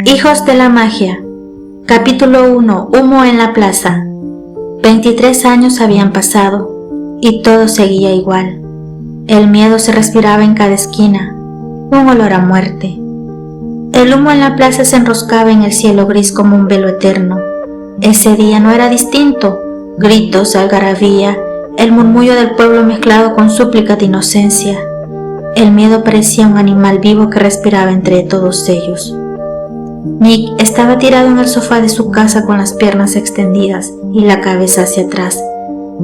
Hijos de la magia. Capítulo 1. Humo en la plaza. 23 años habían pasado y todo seguía igual. El miedo se respiraba en cada esquina, un olor a muerte. El humo en la plaza se enroscaba en el cielo gris como un velo eterno. Ese día no era distinto. Gritos, algarabía, el murmullo del pueblo mezclado con súplicas de inocencia. El miedo parecía un animal vivo que respiraba entre todos ellos. Nick estaba tirado en el sofá de su casa con las piernas extendidas y la cabeza hacia atrás.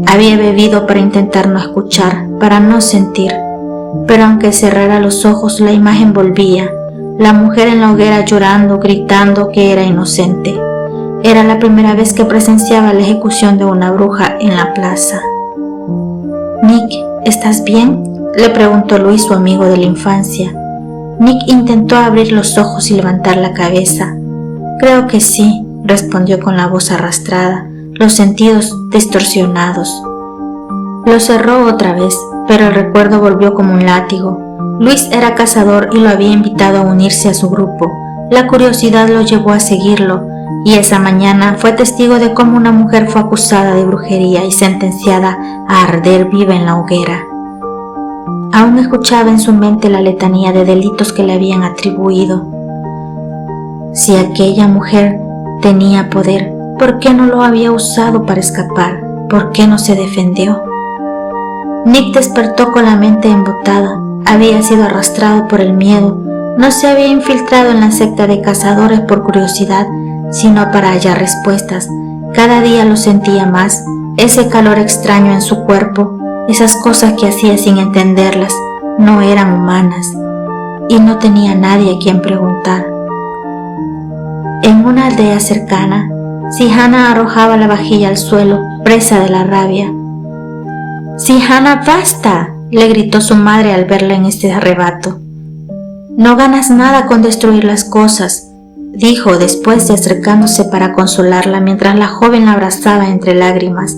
Había bebido para intentar no escuchar, para no sentir, pero aunque cerrara los ojos la imagen volvía, la mujer en la hoguera llorando, gritando que era inocente. Era la primera vez que presenciaba la ejecución de una bruja en la plaza. «Nick, ¿estás bien?», le preguntó Luis, su amigo de la infancia. Nick intentó abrir los ojos y levantar la cabeza. «Creo que sí», respondió con la voz arrastrada, los sentidos distorsionados. Lo cerró otra vez, pero el recuerdo volvió como un látigo. Luis era cazador y lo había invitado a unirse a su grupo. La curiosidad lo llevó a seguirlo, y esa mañana fue testigo de cómo una mujer fue acusada de brujería y sentenciada a arder viva en la hoguera. Aún escuchaba en su mente la letanía de delitos que le habían atribuido. Si aquella mujer tenía poder, ¿por qué no lo había usado para escapar? ¿Por qué no se defendió? Nick despertó con la mente embotada. Había sido arrastrado por el miedo. No se había infiltrado en la secta de cazadores por curiosidad, sino para hallar respuestas. Cada día lo sentía más, ese calor extraño en su cuerpo, esas cosas que hacía sin entenderlas, no eran humanas, y no tenía nadie a quien preguntar. En una aldea cercana, Sihana arrojaba la vajilla al suelo, presa de la rabia. «Sihana, basta», le gritó su madre al verla en este arrebato. «No ganas nada con destruir las cosas», dijo después de acercándose para consolarla mientras la joven la abrazaba entre lágrimas.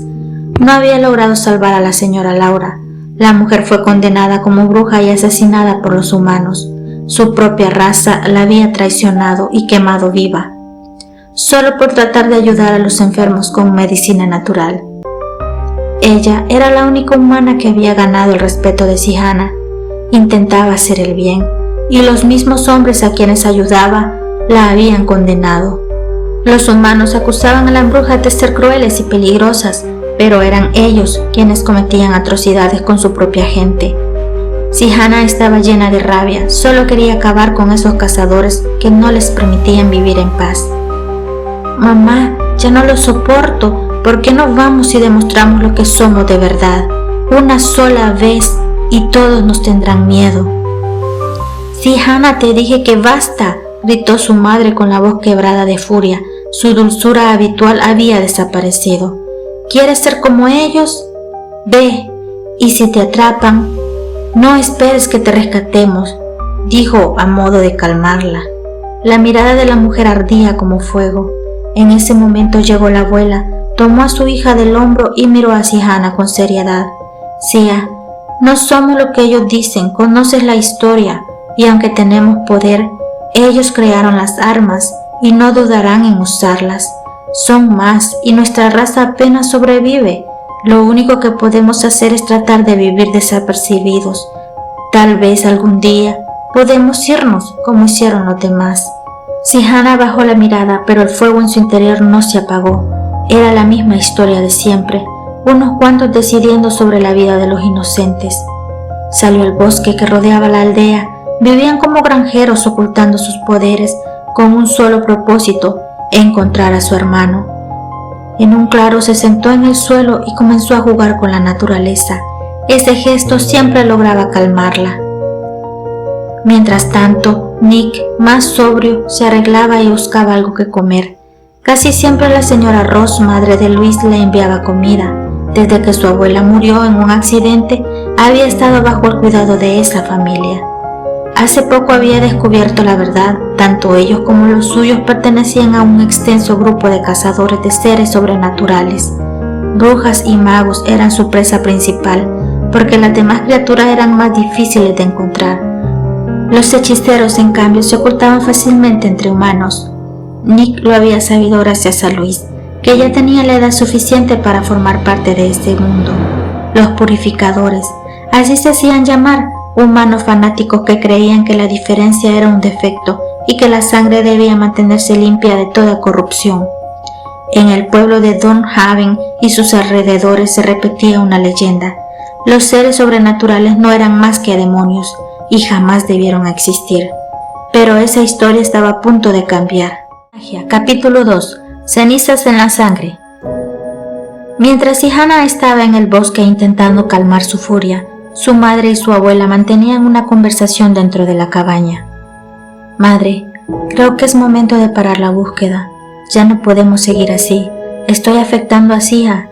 No había logrado salvar a la señora Laura. La mujer fue condenada como bruja y asesinada por los humanos. Su propia raza la había traicionado y quemado viva, solo por tratar de ayudar a los enfermos con medicina natural. Ella era la única humana que había ganado el respeto de Sihana. Intentaba hacer el bien, y los mismos hombres a quienes ayudaba la habían condenado. Los humanos acusaban a las brujas de ser crueles y peligrosas, pero eran ellos quienes cometían atrocidades con su propia gente. Sihana estaba llena de rabia, solo quería acabar con esos cazadores que no les permitían vivir en paz. «Mamá, ya no lo soporto. ¿Por qué no vamos y demostramos lo que somos de verdad? Una sola vez y todos nos tendrán miedo». «Sihana, te dije que basta», gritó su madre con la voz quebrada de furia. Su dulzura habitual había desaparecido. «¿Quieres ser como ellos? Ve, y si te atrapan, no esperes que te rescatemos», dijo a modo de calmarla. La mirada de la mujer ardía como fuego. En ese momento llegó la abuela, tomó a su hija del hombro y miró a Sihana con seriedad. «Sia, no somos lo que ellos dicen, conoces la historia, y aunque tenemos poder, ellos crearon las armas y no dudarán en usarlas. Son más y nuestra raza apenas sobrevive. Lo único que podemos hacer es tratar de vivir desapercibidos. Tal vez algún día podemos irnos como hicieron los demás». Sihana bajó la mirada, pero el fuego en su interior no se apagó. Era la misma historia de siempre, unos cuantos decidiendo sobre la vida de los inocentes. Salió al bosque que rodeaba la aldea. Vivían como granjeros ocultando sus poderes con un solo propósito: encontrar a su hermano. En un claro se sentó en el suelo y comenzó a jugar con la naturaleza. Ese gesto siempre lograba calmarla. Mientras tanto, Nick, más sobrio, se arreglaba y buscaba algo que comer. Casi siempre la señora Ross, madre de Luis, le enviaba comida. Desde que su abuela murió en un accidente, había estado bajo el cuidado de esa familia. Hace poco había descubierto la verdad. Tanto ellos como los suyos pertenecían a un extenso grupo de cazadores de seres sobrenaturales. Brujas y magos eran su presa principal, porque las demás criaturas eran más difíciles de encontrar. Los hechiceros, en cambio, se ocultaban fácilmente entre humanos. Nick lo había sabido gracias a Luis, que ya tenía la edad suficiente para formar parte de este mundo. Los purificadores, así se hacían llamar, humanos fanáticos que creían que la diferencia era un defecto y que la sangre debía mantenerse limpia de toda corrupción. En el pueblo de Dunhaven y sus alrededores se repetía una leyenda. Los seres sobrenaturales no eran más que demonios y jamás debieron existir. Pero esa historia estaba a punto de cambiar. Capítulo 2. Cenizas en la sangre. Mientras Hannah estaba en el bosque intentando calmar su furia, su madre y su abuela mantenían una conversación dentro de la cabaña. Madre, creo que es momento de parar la búsqueda. Ya no podemos seguir así. Estoy afectando a Sia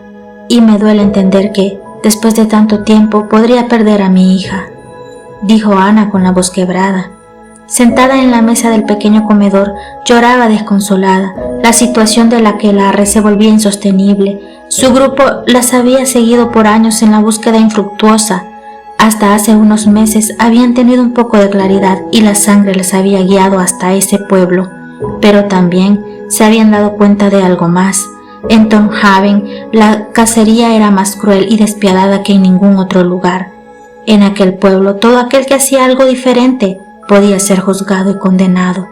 y me duele entender que, después de tanto tiempo, podría perder a mi hija, dijo Ana con la voz quebrada. Sentada en la mesa del pequeño comedor, lloraba desconsolada. La situación de la aquelarre se volvía insostenible. Su grupo las había seguido por años en la búsqueda infructuosa. Hasta hace unos meses habían tenido un poco de claridad y la sangre les había guiado hasta ese pueblo, pero también se habían dado cuenta de algo más. En Dunhaven la cacería era más cruel y despiadada que en ningún otro lugar. En aquel pueblo todo aquel que hacía algo diferente podía ser juzgado y condenado.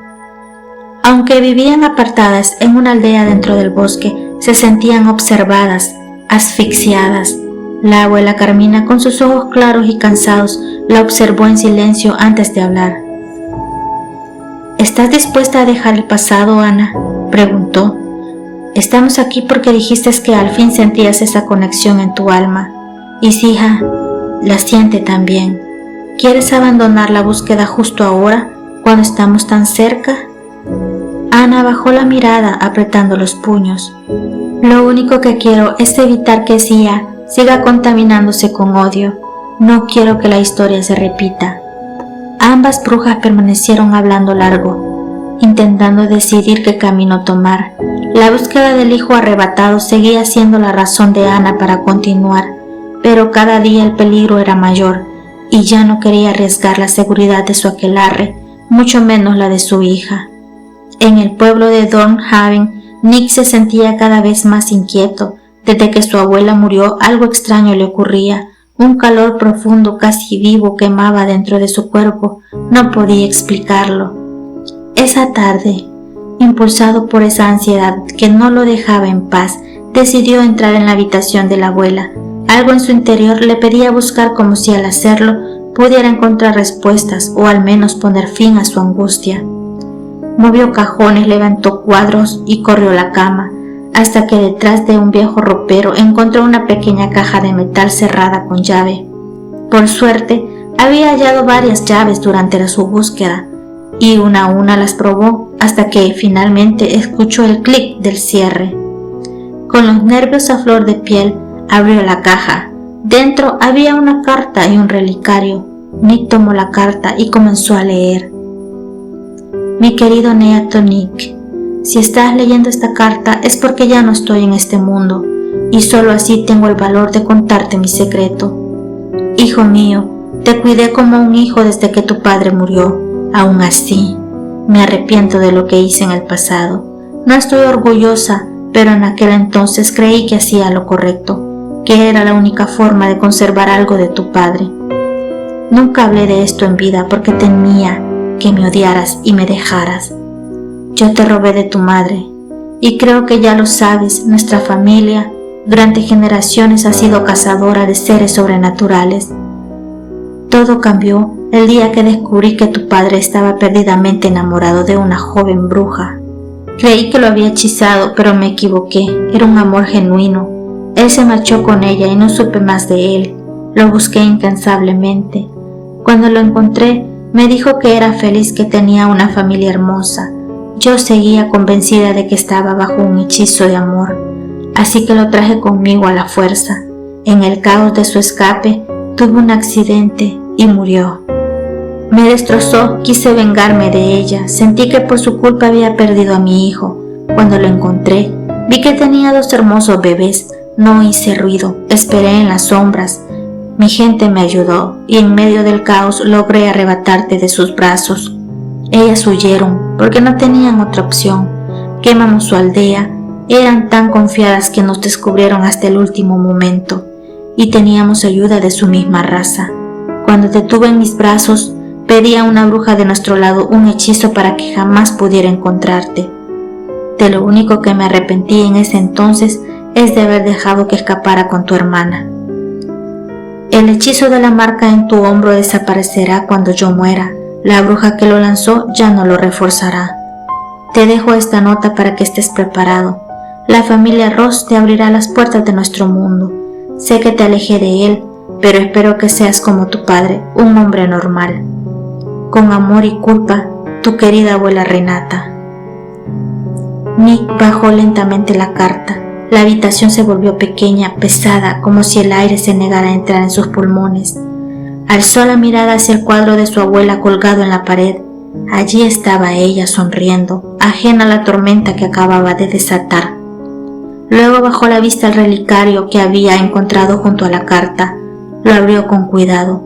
Aunque vivían apartadas en una aldea dentro del bosque, se sentían observadas, asfixiadas. La abuela Carmina, con sus ojos claros y cansados, la observó en silencio antes de hablar. ¿Estás dispuesta a dejar el pasado, Ana?, preguntó. Estamos aquí porque dijiste que al fin sentías esa conexión en tu alma. Y Sia la siente también. ¿Quieres abandonar la búsqueda justo ahora, cuando estamos tan cerca? Ana bajó la mirada apretando los puños. Lo único que quiero es evitar que Sia siga contaminándose con odio. No quiero que la historia se repita. Ambas brujas permanecieron hablando largo, intentando decidir qué camino tomar. La búsqueda del hijo arrebatado seguía siendo la razón de Ana para continuar, pero cada día el peligro era mayor y ya no quería arriesgar la seguridad de su aquelarre, mucho menos la de su hija. En el pueblo de Dunhaven, Nick se sentía cada vez más inquieto. Desde que su abuela murió, algo extraño le ocurría. Un calor profundo, casi vivo, quemaba dentro de su cuerpo. No podía explicarlo. Esa tarde, impulsado por esa ansiedad que no lo dejaba en paz, decidió entrar en la habitación de la abuela. Algo en su interior le pedía buscar, como si al hacerlo pudiera encontrar respuestas o al menos poner fin a su angustia. Movió cajones, levantó cuadros y corrió la cama, hasta que detrás de un viejo ropero encontró una pequeña caja de metal cerrada con llave. Por suerte, había hallado varias llaves durante su búsqueda, y una a una las probó hasta que finalmente escuchó el clic del cierre. Con los nervios a flor de piel, abrió la caja. Dentro había una carta y un relicario. Nick tomó la carta y comenzó a leer. Mi querido Neato Nick, si estás leyendo esta carta es porque ya no estoy en este mundo, y solo así tengo el valor de contarte mi secreto. Hijo mío, te cuidé como un hijo desde que tu padre murió. Aún así, me arrepiento de lo que hice en el pasado. No estoy orgullosa, pero en aquel entonces creí que hacía lo correcto, que era la única forma de conservar algo de tu padre. Nunca hablé de esto en vida porque temía que me odiaras y me dejaras. Yo te robé de tu madre, y creo que ya lo sabes, nuestra familia durante generaciones ha sido cazadora de seres sobrenaturales. Todo cambió el día que descubrí que tu padre estaba perdidamente enamorado de una joven bruja. Creí que lo había hechizado, pero me equivoqué. Era un amor genuino. Él se marchó con ella y no supe más de él. Lo busqué incansablemente. Cuando lo encontré, me dijo que era feliz, que tenía una familia hermosa. Yo seguía convencida de que estaba bajo un hechizo de amor, así que lo traje conmigo a la fuerza. En el caos de su escape, tuvo un accidente y murió. Me destrozó, quise vengarme de ella, sentí que por su culpa había perdido a mi hijo. Cuando lo encontré, vi que tenía 2 hermosos bebés. No hice ruido, esperé en las sombras. Mi gente me ayudó y en medio del caos logré arrebatarte de sus brazos. Ellas huyeron porque no tenían otra opción. Quemamos su aldea. Eran tan confiadas que nos descubrieron hasta el último momento y teníamos ayuda de su misma raza. Cuando te tuve en mis brazos, pedí a una bruja de nuestro lado un hechizo para que jamás pudiera encontrarte. De lo único que me arrepentí en ese entonces es de haber dejado que escapara con tu hermana. El hechizo de la marca en tu hombro desaparecerá cuando yo muera. La bruja que lo lanzó ya no lo reforzará. Te dejo esta nota para que estés preparado. La familia Ross te abrirá las puertas de nuestro mundo. Sé que te alejé de él, pero espero que seas como tu padre, un hombre normal. Con amor y culpa, tu querida abuela Renata. Nick bajó lentamente la carta. La habitación se volvió pequeña, pesada, como si el aire se negara a entrar en sus pulmones. Alzó la mirada hacia el cuadro de su abuela colgado en la pared. Allí estaba ella sonriendo, ajena a la tormenta que acababa de desatar. Luego bajó la vista al relicario que había encontrado junto a la carta. Lo abrió con cuidado.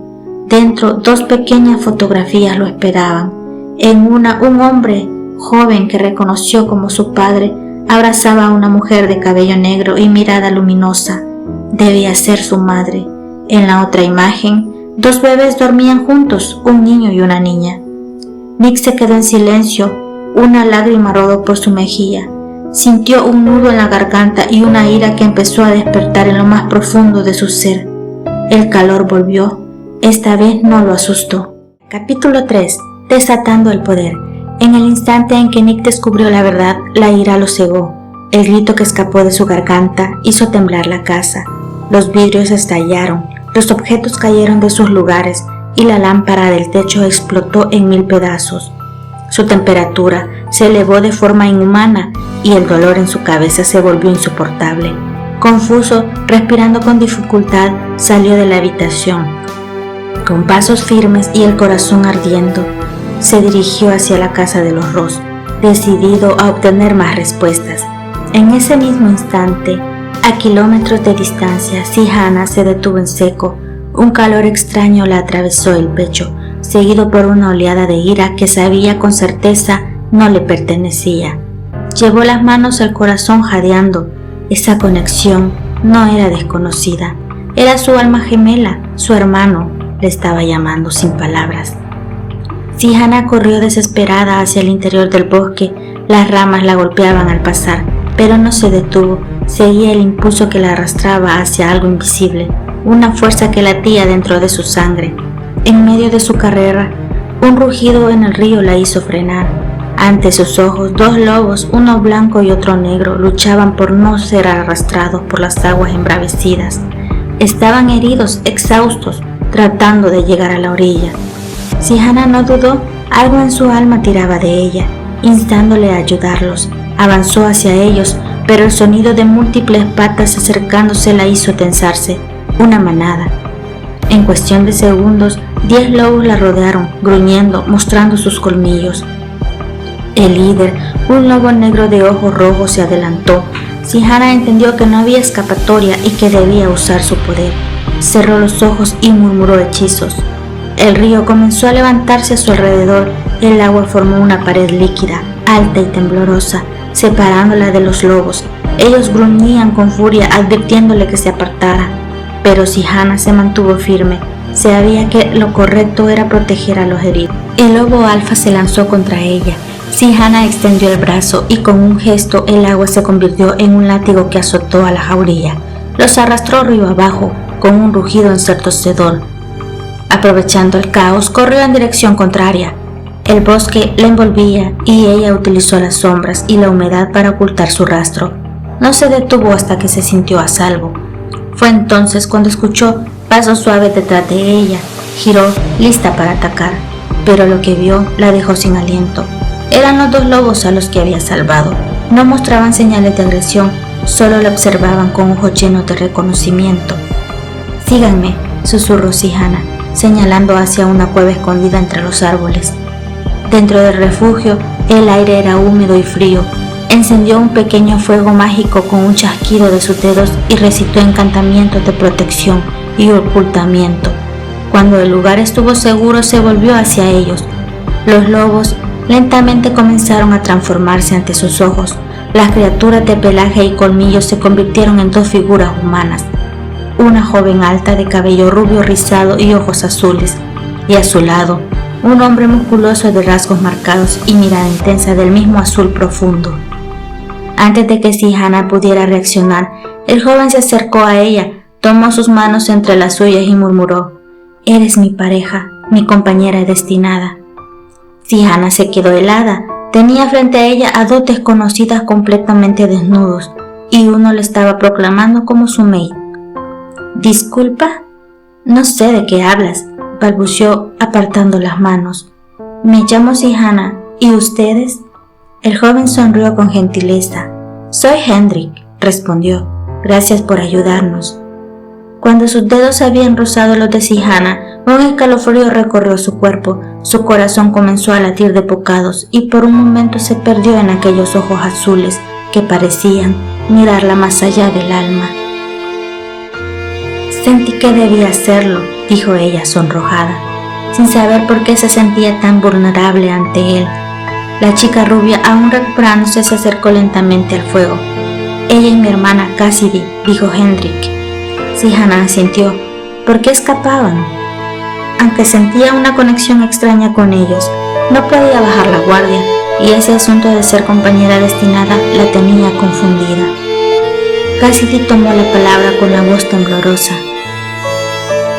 Dentro, 2 pequeñas fotografías lo esperaban. En una, un hombre joven que reconoció como su padre abrazaba a una mujer de cabello negro y mirada luminosa. Debía ser su madre. En la otra imagen, 2 bebés dormían juntos, un niño y una niña. Nick se quedó en silencio. Una lágrima rodó por su mejilla. Sintió un nudo en la garganta y una ira que empezó a despertar en lo más profundo de su ser. El calor volvió. Esta vez no lo asustó. Capítulo 3. Desatando el poder. En el instante en que Nick descubrió la verdad, la ira lo cegó. El grito que escapó de su garganta hizo temblar la casa. Los vidrios estallaron, los objetos cayeron de sus lugares y la lámpara del techo explotó en 1000 pedazos. Su temperatura se elevó de forma inhumana y el dolor en su cabeza se volvió insoportable. Confuso, respirando con dificultad, salió de la habitación. Con pasos firmes y el corazón ardiendo, se dirigió hacia la casa de los Ross, decidido a obtener más respuestas. En ese mismo instante, a kilómetros de distancia, Sihana se detuvo en seco. Un calor extraño la atravesó el pecho, seguido por una oleada de ira que sabía con certeza no le pertenecía. Llevó las manos al corazón jadeando. Esa conexión no era desconocida, era su alma gemela, su hermano, le estaba llamando sin palabras. Sihana corrió desesperada hacia el interior del bosque. Las ramas la golpeaban al pasar, pero no se detuvo. Seguía el impulso que la arrastraba hacia algo invisible, una fuerza que latía dentro de su sangre. En medio de su carrera, un rugido en el río la hizo frenar. Ante sus ojos, 2 lobos, uno blanco y otro negro, luchaban por no ser arrastrados por las aguas embravecidas. Estaban heridos, exhaustos, tratando de llegar a la orilla. Sihana no dudó, algo en su alma tiraba de ella, instándole a ayudarlos. Avanzó hacia ellos, pero el sonido de múltiples patas acercándose la hizo tensarse. Una manada. En cuestión de segundos, 10 lobos la rodearon, gruñendo, mostrando sus colmillos. El líder, un lobo negro de ojos rojos, se adelantó. Sihana entendió que no había escapatoria y que debía usar su poder. Cerró los ojos y murmuró hechizos. El río comenzó a levantarse a su alrededor. El agua formó una pared líquida, alta y temblorosa, separándola de los lobos. Ellos gruñían con furia, advirtiéndole que se apartara. Pero Sihana se mantuvo firme. Sabía que lo correcto era proteger a los heridos. El lobo alfa se lanzó contra ella. Sihana extendió el brazo y con un gesto el agua se convirtió en un látigo que azotó a la jauría. Los arrastró río abajo con un rugido ensordecedor. Aprovechando el caos, corrió en dirección contraria. El bosque la envolvía y ella utilizó las sombras y la humedad para ocultar su rastro. No se detuvo hasta que se sintió a salvo. Fue entonces cuando escuchó pasos suaves detrás de ella. Giró, lista para atacar, pero lo que vio la dejó sin aliento. Eran los 2 lobos a los que había salvado. No mostraban señales de agresión, solo la observaban con ojos llenos de reconocimiento. «Síganme», susurró Sihana, señalando hacia una cueva escondida entre los árboles. Dentro del refugio, el aire era húmedo y frío. Encendió un pequeño fuego mágico con un chasquido de sus dedos y recitó encantamientos de protección y ocultamiento. Cuando el lugar estuvo seguro, se volvió hacia ellos. Los lobos lentamente comenzaron a transformarse ante sus ojos. Las criaturas de pelaje y colmillos se convirtieron en dos figuras humanas. Una joven alta de cabello rubio rizado y ojos azules, y a su lado, un hombre musculoso de rasgos marcados y mirada intensa del mismo azul profundo. Antes de que Sihana pudiera reaccionar, el joven se acercó a ella, tomó sus manos entre las suyas y murmuró: «Eres mi pareja, mi compañera destinada». Sihana se quedó helada. Tenía frente a ella a dos desconocidas completamente desnudos, y uno le estaba proclamando como su mate. «¿Disculpa? No sé de qué hablas», balbuceó apartando las manos. «Me llamo Sihana, ¿y ustedes?». El joven sonrió con gentileza. «Soy Hendrik», respondió. «Gracias por ayudarnos». Cuando sus dedos habían rozado los de Sihana, un escalofrío recorrió su cuerpo, su corazón comenzó a latir de bocados y por un momento se perdió en aquellos ojos azules que parecían mirarla más allá del alma. «Sentí que debía hacerlo», dijo ella sonrojada, sin saber por qué se sentía tan vulnerable ante él. La chica rubia, aún recuperándose, se acercó lentamente al fuego. «Ella y mi hermana Cassidy», dijo Hendrik. Sihana asintió. ¿Por qué escapaban? Aunque sentía una conexión extraña con ellos, no podía bajar la guardia, y ese asunto de ser compañera destinada la tenía confundida. Cassidy tomó la palabra con la voz temblorosa.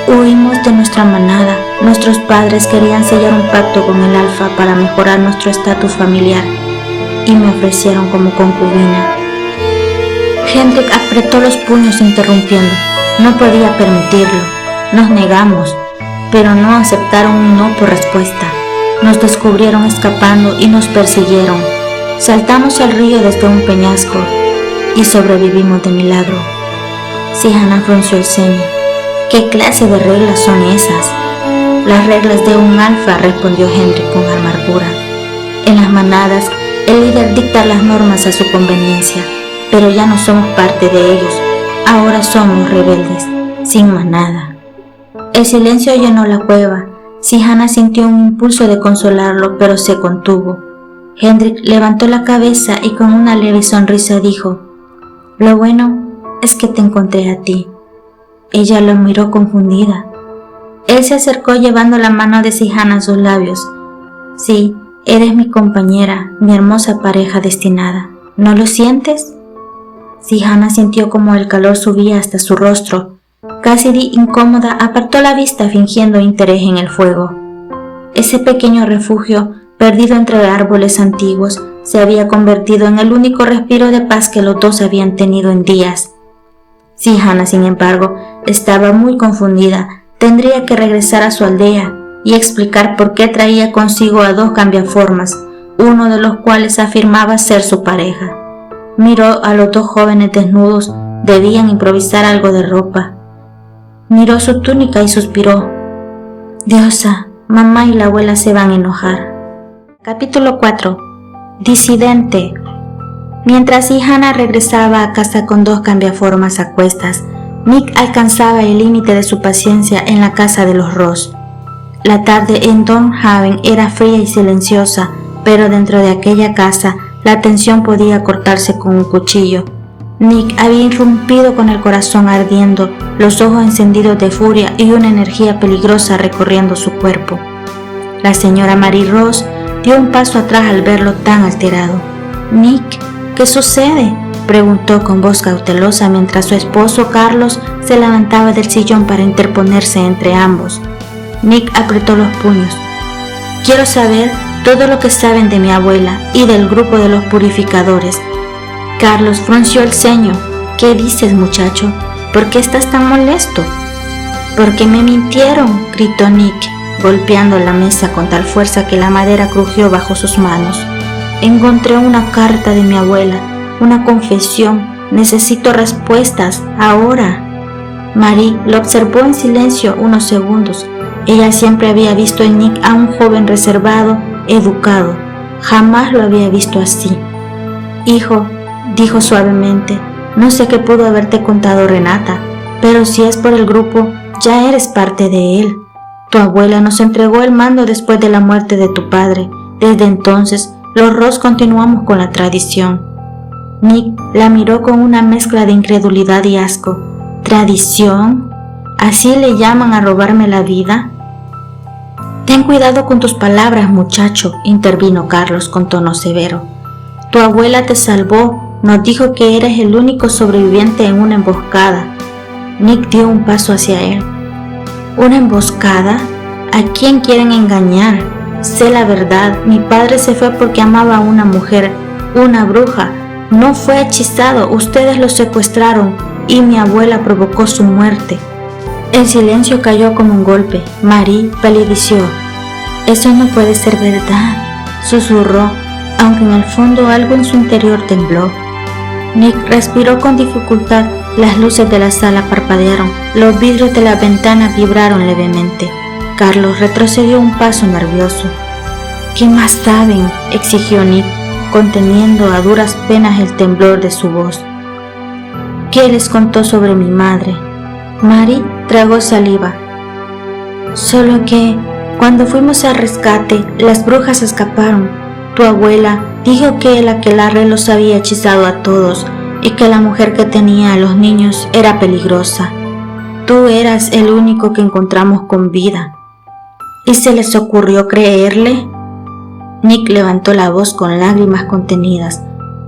«Huimos de nuestra manada. Nuestros padres querían sellar un pacto con el Alfa para mejorar nuestro estatus familiar, y me ofrecieron como concubina». Hendrik apretó los puños interrumpiendo. No podía permitirlo. Nos negamos, pero no aceptaron un no por respuesta. Nos descubrieron escapando y nos persiguieron. Saltamos al río desde un peñasco y sobrevivimos de milagro. Sihana frunció el ceño. ¿Qué clase de reglas son esas? Las reglas de un alfa, respondió Hendrik con amargura. En las manadas, el líder dicta las normas a su conveniencia, pero ya no somos parte de ellos. Ahora somos rebeldes, sin manada. El silencio llenó la cueva. Sihana sintió un impulso de consolarlo, pero se contuvo. Hendrik levantó la cabeza y con una leve sonrisa dijo: «Lo bueno es que te encontré a ti». Ella lo miró confundida. Él se acercó llevando la mano de Sihana a sus labios. «Sí, eres mi compañera, mi hermosa pareja destinada. ¿No lo sientes?». Sihana sintió como el calor subía hasta su rostro. Cassidy, incómoda, apartó la vista fingiendo interés en el fuego. Ese pequeño refugio, perdido entre árboles antiguos, se había convertido en el único respiro de paz que los dos habían tenido en días. Sihana, sin embargo, estaba muy confundida. Tendría que regresar a su aldea y explicar por qué traía consigo a dos cambiaformas, uno de los cuales afirmaba ser su pareja. Miró a los dos jóvenes desnudos, debían improvisar algo de ropa. Miró su túnica y suspiró. «Diosa, mamá y la abuela se van a enojar». Capítulo 4. Disidente. Mientras Sihana regresaba a casa con dos cambiaformas a cuestas, Nick alcanzaba el límite de su paciencia en la casa de los Ross. La tarde en Dornhaven era fría y silenciosa, pero dentro de aquella casa la tensión podía cortarse con un cuchillo. Nick había irrumpido con el corazón ardiendo, los ojos encendidos de furia y una energía peligrosa recorriendo su cuerpo. La señora Mary Ross dio un paso atrás al verlo tan alterado. «Nick, ¿qué sucede?», preguntó con voz cautelosa mientras su esposo Carlos se levantaba del sillón para interponerse entre ambos. Nick apretó los puños. «Quiero saber todo lo que saben de mi abuela y del grupo de los purificadores». Carlos frunció el ceño. «¿Qué dices, muchacho? ¿Por qué estás tan molesto?». «Porque me mintieron», gritó Nick, golpeando la mesa con tal fuerza que la madera crujió bajo sus manos. «Encontré una carta de mi abuela, una confesión. Necesito respuestas, ahora». Marie lo observó en silencio unos segundos. Ella siempre había visto en Nick a un joven reservado, educado. Jamás lo había visto así. «Hijo», dijo suavemente, «no sé qué pudo haberte contado Renata, pero si es por el grupo, ya eres parte de él. Tu abuela nos entregó el mando después de la muerte de tu padre. Desde entonces, los Ross continuamos con la tradición. Nick la miró con una mezcla de incredulidad y asco. ¿Tradición? ¿Así le llaman a robarme la vida? Ten cuidado con tus palabras, muchacho, intervino Carlos con tono severo. Tu abuela te salvó, nos dijo que eres el único sobreviviente en una emboscada. Nick dio un paso hacia él. ¿Una emboscada? ¿A quién quieren engañar? Sé la verdad, mi padre se fue porque amaba a una mujer, una bruja. No fue hechizado, ustedes lo secuestraron y mi abuela provocó su muerte. El silencio cayó como un golpe. Marie palideció. Eso no puede ser verdad, susurró, aunque en el fondo algo en su interior tembló. Nick respiró con dificultad. Las luces de la sala parpadearon, los vidrios de la ventana vibraron levemente. Carlos retrocedió un paso nervioso. ¿Qué más saben?, exigió Nick, conteniendo a duras penas el temblor de su voz. ¿Qué les contó sobre mi madre? Marie tragó saliva. Solo que, cuando fuimos al rescate, las brujas escaparon. Tu abuela dijo que el aquelarre los había hechizado a todos y que la mujer que tenía a los niños era peligrosa. Tú eras el único que encontramos con vida. ¿Y se les ocurrió creerle? Nick levantó la voz con lágrimas contenidas.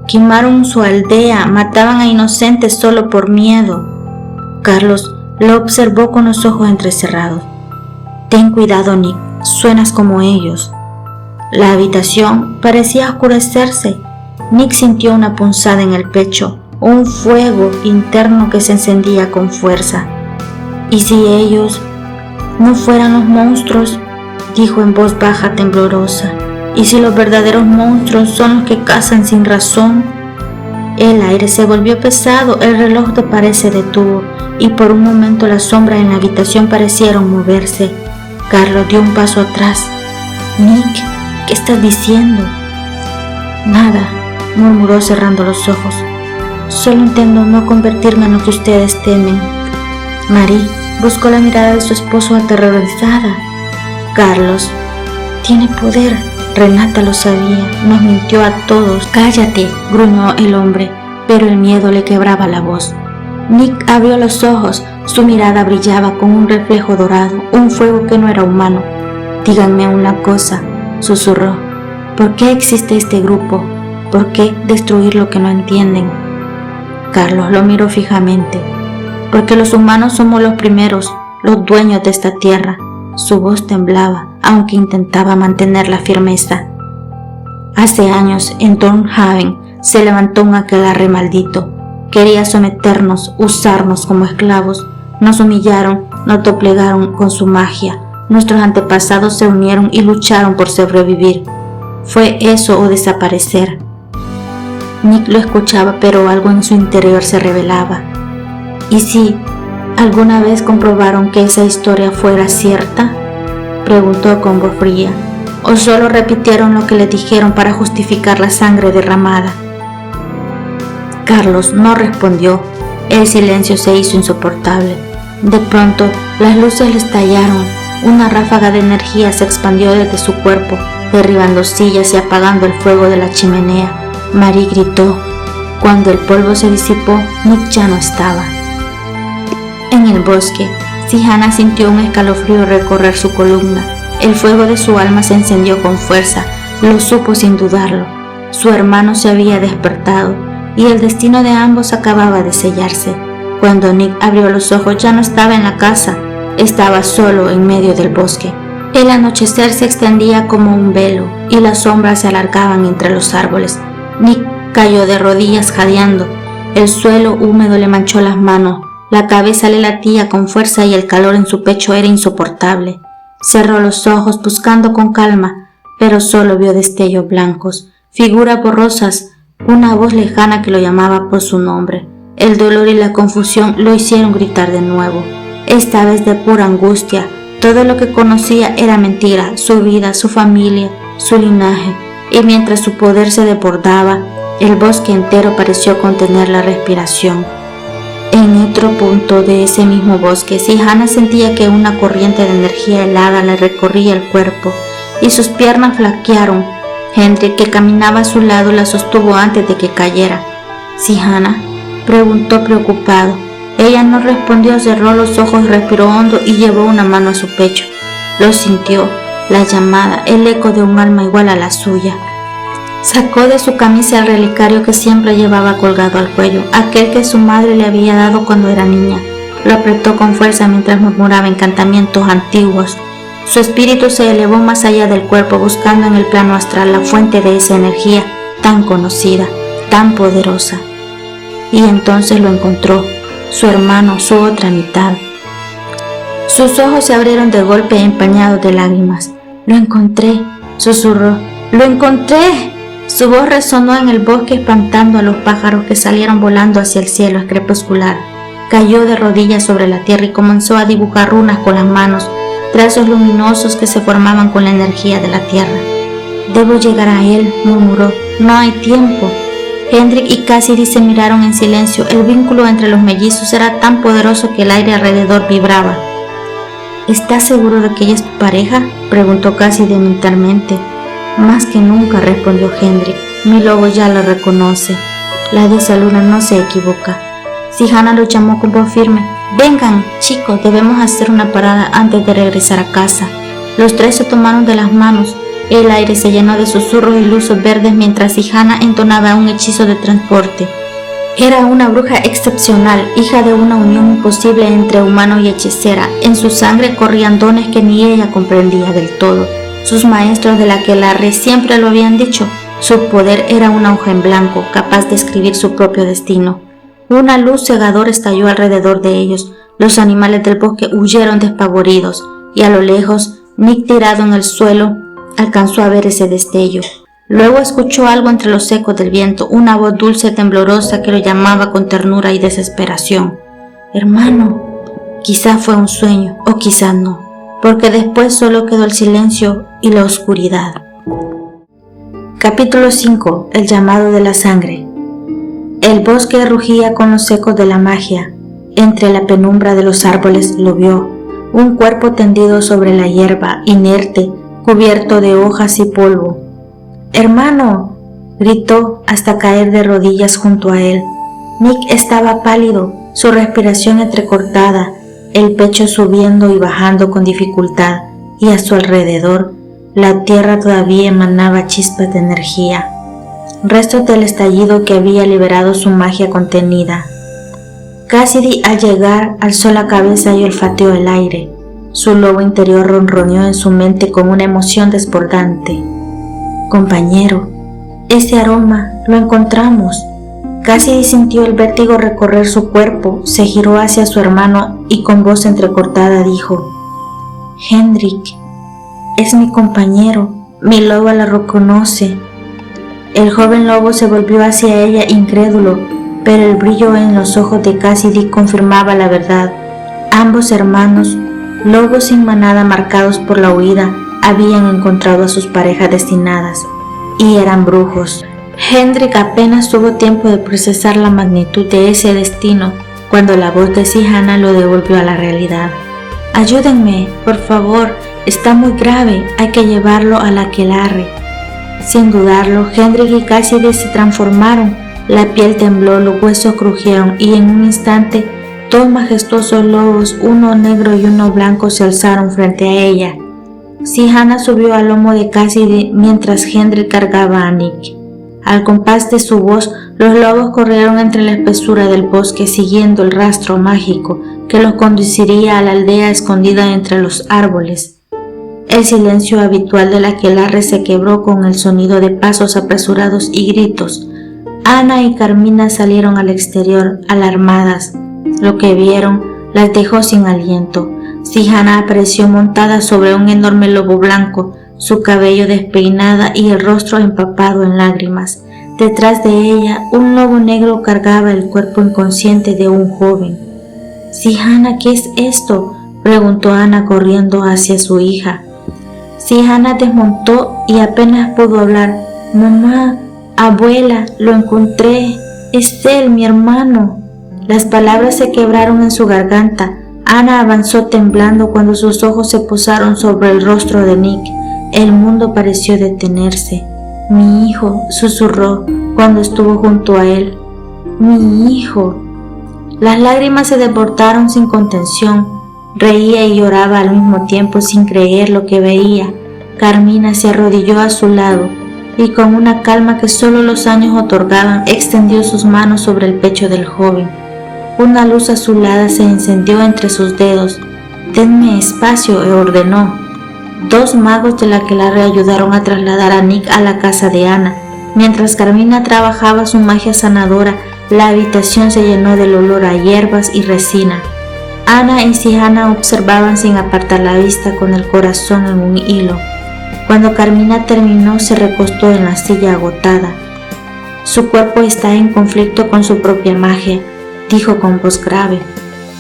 Quemaron su aldea, mataban a inocentes solo por miedo. Carlos lo observó con los ojos entrecerrados. Ten cuidado, Nick, suenas como ellos. La habitación parecía oscurecerse. Nick sintió una punzada en el pecho, un fuego interno que se encendía con fuerza. ¿Y si ellos no fueran los monstruos?, dijo en voz baja temblorosa. ¿Y si los verdaderos monstruos son los que cazan sin razón? El aire se volvió pesado, el reloj de pared se detuvo y por un momento las sombras en la habitación parecieron moverse. Carlos dio un paso atrás. Nick, ¿qué estás diciendo? Nada, murmuró cerrando los ojos. Solo intento no convertirme en lo que ustedes temen. Marie buscó la mirada de su esposo aterrorizada. Carlos, tiene poder. Renata lo sabía, nos mintió a todos. Cállate, gruñó el hombre, pero el miedo le quebraba la voz. Nick abrió los ojos, su mirada brillaba con un reflejo dorado, un fuego que no era humano. Díganme una cosa, susurró. ¿Por qué existe este grupo? ¿Por qué destruir lo que no entienden? Carlos lo miró fijamente. Porque los humanos somos los primeros, los dueños de esta tierra. Su voz temblaba, aunque intentaba mantener la firmeza. Hace años, en Thornhaven, se levantó un aquelarre maldito. Quería someternos, usarnos como esclavos. Nos humillaron, nos doblegaron con su magia. Nuestros antepasados se unieron y lucharon por sobrevivir. Fue eso o desaparecer. Nick lo escuchaba, pero algo en su interior se rebelaba. ¿Y si alguna vez comprobaron que esa historia fuera cierta?, preguntó con voz fría. ¿O solo repitieron lo que le dijeron para justificar la sangre derramada? Carlos no respondió. El silencio se hizo insoportable. De pronto, las luces le estallaron. Una ráfaga de energía se expandió desde su cuerpo, derribando sillas y apagando el fuego de la chimenea. Marie gritó. Cuando el polvo se disipó, Nick ya no estaba. En el bosque, Sihana sintió un escalofrío recorrer su columna. El fuego de su alma se encendió con fuerza, lo supo sin dudarlo. Su hermano se había despertado y el destino de ambos acababa de sellarse. Cuando Nick abrió los ojos ya no estaba en la casa, estaba solo en medio del bosque. El anochecer se extendía como un velo y las sombras se alargaban entre los árboles. Nick cayó de rodillas jadeando. El suelo húmedo le manchó las manos. La cabeza le latía con fuerza y el calor en su pecho era insoportable. Cerró los ojos buscando con calma, pero solo vio destellos blancos, figuras borrosas, una voz lejana que lo llamaba por su nombre. El dolor y la confusión lo hicieron gritar de nuevo, esta vez de pura angustia. Todo lo que conocía era mentira, su vida, su familia, su linaje, y mientras su poder se desbordaba, el bosque entero pareció contener la respiración. En otro punto de ese mismo bosque, Sihana sentía que una corriente de energía helada le recorría el cuerpo y sus piernas flaquearon. Hendrik, que caminaba a su lado, la sostuvo antes de que cayera. ¿Sihana?, preguntó preocupado. Ella no respondió, cerró los ojos, respiró hondo y llevó una mano a su pecho. Lo sintió, la llamada, el eco de un alma igual a la suya. Sacó de su camisa el relicario que siempre llevaba colgado al cuello, aquel que su madre le había dado cuando era niña. Lo apretó con fuerza mientras murmuraba encantamientos antiguos. Su espíritu se elevó más allá del cuerpo, buscando en el plano astral la fuente de esa energía tan conocida, tan poderosa. Y entonces lo encontró, su hermano, su otra mitad. Sus ojos se abrieron de golpe empañados de lágrimas. «Lo encontré», susurró. «¡Lo encontré!». Su voz resonó en el bosque, espantando a los pájaros que salieron volando hacia el cielo crepuscular. Cayó de rodillas sobre la tierra y comenzó a dibujar runas con las manos, trazos luminosos que se formaban con la energía de la tierra. «Debo llegar a él», murmuró. «No hay tiempo». Hendrik y Cassidy se miraron en silencio. El vínculo entre los mellizos era tan poderoso que el aire alrededor vibraba. «¿Estás seguro de que ella es tu pareja?», preguntó Cassidy mentalmente. «Más que nunca», respondió Hendrik. «Mi lobo ya lo reconoce. La diosa luna no se equivoca». Sihana lo llamó con voz firme. «Vengan, chicos, debemos hacer una parada antes de regresar a casa». Los tres se tomaron de las manos. El aire se llenó de susurros y luces verdes mientras Sihana entonaba un hechizo de transporte. Era una bruja excepcional, hija de una unión imposible entre humano y hechicera. En su sangre corrían dones que ni ella comprendía del todo. Sus maestros de la aquelarre siempre lo habían dicho. Su poder era una hoja en blanco, capaz de escribir su propio destino. Una luz cegadora estalló alrededor de ellos. Los animales del bosque huyeron despavoridos, y a lo lejos, Nick, tirado en el suelo, alcanzó a ver ese destello. Luego escuchó algo entre los ecos del viento, una voz dulce y temblorosa que lo llamaba con ternura y desesperación. «Hermano». Quizá fue un sueño, o quizá no, porque después solo quedó el silencio y la oscuridad. Capítulo 5. El llamado de la sangre. El bosque rugía con los ecos de la magia. Entre la penumbra de los árboles lo vio, un cuerpo tendido sobre la hierba, inerte, cubierto de hojas y polvo. «¡Hermano!», gritó hasta caer de rodillas junto a él. Nick estaba pálido, su respiración entrecortada, el pecho subiendo y bajando con dificultad, y a su alrededor la tierra todavía emanaba chispas de energía, restos del estallido que había liberado su magia contenida. Cassidy, al llegar, alzó la cabeza y olfateó el aire. Su lobo interior ronroneó en su mente con una emoción desbordante. «Compañero, ese aroma, lo encontramos». Cassidy sintió el vértigo recorrer su cuerpo, se giró hacia su hermano y con voz entrecortada dijo: «Hendrik, es mi compañero, mi lobo la reconoce». El joven lobo se volvió hacia ella incrédulo, pero el brillo en los ojos de Cassidy confirmaba la verdad. Ambos hermanos, lobos sin manada marcados por la huida, habían encontrado a sus parejas destinadas, y eran brujos. Hendrik apenas tuvo tiempo de procesar la magnitud de ese destino cuando la voz de Sihana lo devolvió a la realidad. «Ayúdenme, por favor, está muy grave, hay que llevarlo a la aquelarre». Sin dudarlo, Hendrik y Cassidy se transformaron, la piel tembló, los huesos crujieron y en un instante dos majestuosos lobos, uno negro y uno blanco, se alzaron frente a ella. Sihana subió al lomo de Cassidy mientras Hendrik cargaba a Nick. Al compás de su voz, los lobos corrieron entre la espesura del bosque siguiendo el rastro mágico que los conduciría a la aldea escondida entre los árboles. El silencio habitual de la aquelarre se quebró con el sonido de pasos apresurados y gritos. Ana y Carmina salieron al exterior, alarmadas. Lo que vieron las dejó sin aliento. Sihana apareció montada sobre un enorme lobo blanco, su cabello despeinada y el rostro empapado en lágrimas. Detrás de ella, un lobo negro cargaba el cuerpo inconsciente de un joven. «Sihana, ¿qué es esto?», preguntó Ana corriendo hacia su hija. Sihana desmontó y apenas pudo hablar. «Mamá, abuela, lo encontré, es él, mi hermano». Las palabras se quebraron en su garganta. Ana avanzó temblando cuando sus ojos se posaron sobre el rostro de Nick. El mundo pareció detenerse. «Mi hijo», susurró cuando estuvo junto a él. «Mi hijo». Las lágrimas se desbordaron sin contención. Reía y lloraba al mismo tiempo sin creer lo que veía. Carmina se arrodilló a su lado y con una calma que solo los años otorgaban, extendió sus manos sobre el pecho del joven. Una luz azulada se encendió entre sus dedos. «Denme espacio», ordenó. Dos magos de la aquelarre ayudaron a trasladar a Nick a la casa de Ana. Mientras Carmina trabajaba su magia sanadora, la habitación se llenó del olor a hierbas y resina. Ana y Sihana observaban sin apartar la vista, con el corazón en un hilo. Cuando Carmina terminó, se recostó en la silla agotada. «Su cuerpo está en conflicto con su propia magia», dijo con voz grave.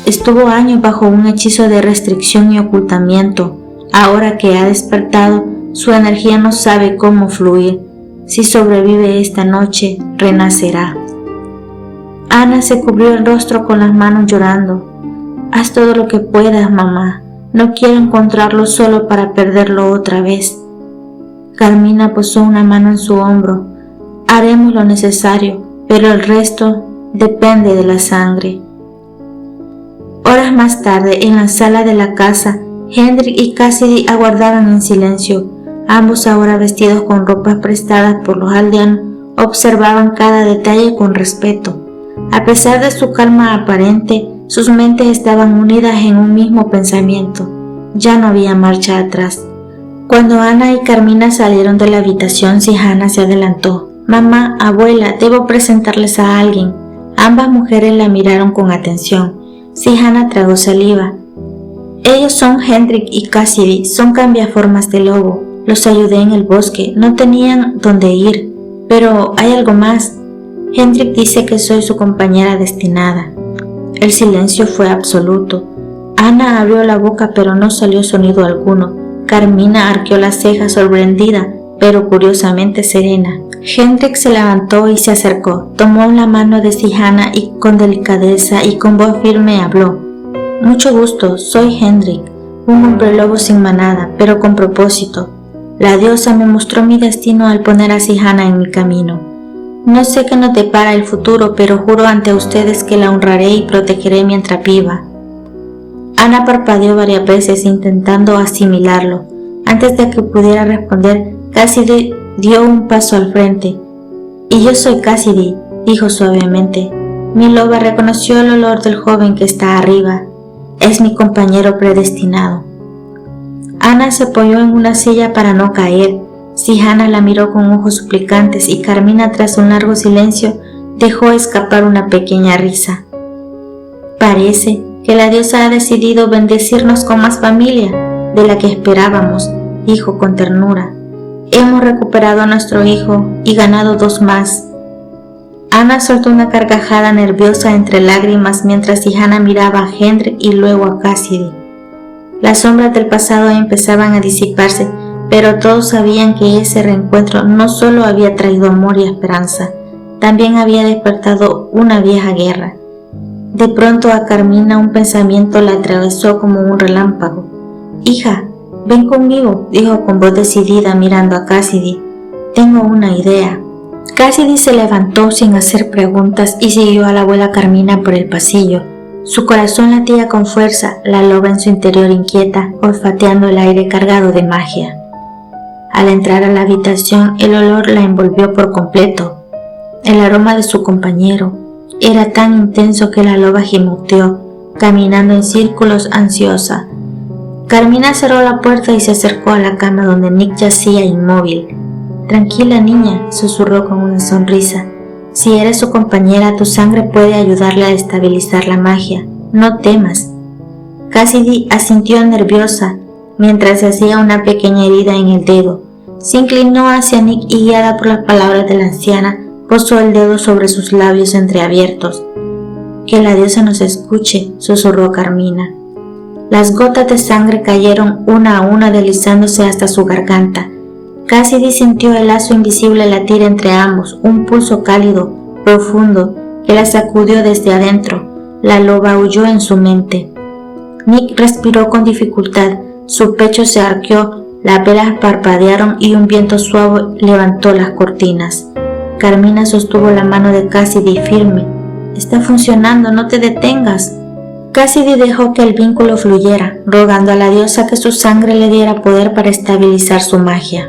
«Estuvo años bajo un hechizo de restricción y ocultamiento. Ahora que ha despertado, su energía no sabe cómo fluir. Si sobrevive esta noche, renacerá». Ana se cubrió el rostro con las manos llorando. «Haz todo lo que puedas, mamá. No quiero encontrarlo solo para perderlo otra vez». Carmina posó una mano en su hombro. «Haremos lo necesario, pero el resto depende de la sangre». Horas más tarde, en la sala de la casa, Hendrik y Cassidy aguardaban en silencio. Ambos, ahora vestidos con ropas prestadas por los aldeanos, observaban cada detalle con respeto. A pesar de su calma aparente, sus mentes estaban unidas en un mismo pensamiento. Ya no había marcha atrás. Cuando Ana y Carmina salieron de la habitación, Sihana se adelantó. «Mamá, abuela, debo presentarles a alguien». Ambas mujeres la miraron con atención. Sihana tragó saliva. «Ellos son Hendrik y Cassidy, son cambiaformas de lobo. Los ayudé en el bosque, no tenían dónde ir. Pero hay algo más. Hendrik dice que soy su compañera destinada». El silencio fue absoluto. Ana abrió la boca, pero no salió sonido alguno. Carmina arqueó las cejas sorprendida, pero curiosamente serena. Hendrik se levantó y se acercó. Tomó la mano de Sihana y con delicadeza y con voz firme habló. «Mucho gusto, soy Hendrik, un hombre lobo sin manada, pero con propósito. La diosa me mostró mi destino al poner a Sihana en mi camino. No sé qué nos depara el futuro, pero juro ante ustedes que la honraré y protegeré mientras viva». Ana parpadeó varias veces intentando asimilarlo. Antes de que pudiera responder, Cassidy dio un paso al frente. «Y yo soy Cassidy», dijo suavemente. «Mi loba reconoció el olor del joven que está arriba. Es mi compañero predestinado». Ana se apoyó en una silla para no caer. Sihana la miró con ojos suplicantes y Carmina, tras un largo silencio, dejó escapar una pequeña risa. «Parece que la diosa ha decidido bendecirnos con más familia de la que esperábamos», dijo con ternura. «Hemos recuperado a nuestro hijo y ganado 2 más». Ana soltó una carcajada nerviosa entre lágrimas mientras Sihana miraba a Hendrik y luego a Cassidy. Las sombras del pasado empezaban a disiparse, pero todos sabían que ese reencuentro no solo había traído amor y esperanza, también había despertado una vieja guerra. De pronto a Carmina un pensamiento la atravesó como un relámpago. «Hija, ven conmigo», dijo con voz decidida mirando a Cassidy. «Tengo una idea». Cassidy se levantó sin hacer preguntas y siguió a la abuela Carmina por el pasillo. Su corazón latía con fuerza, la loba en su interior inquieta, olfateando el aire cargado de magia. Al entrar a la habitación, el olor la envolvió por completo. El aroma de su compañero era tan intenso que la loba gimoteó, caminando en círculos ansiosa. Carmina cerró la puerta y se acercó a la cama donde Nick yacía inmóvil. «Tranquila, niña», susurró con una sonrisa. «Si eres su compañera, tu sangre puede ayudarle a estabilizar la magia. No temas». Cassidy asintió nerviosa mientras se hacía una pequeña herida en el dedo. Se inclinó hacia Nick y, guiada por las palabras de la anciana, posó el dedo sobre sus labios entreabiertos. «Que la diosa nos escuche», susurró Carmina. Las gotas de sangre cayeron una a una deslizándose hasta su garganta. Cassidy sintió el lazo invisible latir entre ambos, un pulso cálido, profundo, que la sacudió desde adentro. La loba huyó en su mente. Nick respiró con dificultad, su pecho se arqueó, las velas parpadearon y un viento suave levantó las cortinas. Carmina sostuvo la mano de Cassidy firme. «Está funcionando, no te detengas». Cassidy dejó que el vínculo fluyera, rogando a la diosa que su sangre le diera poder para estabilizar su magia.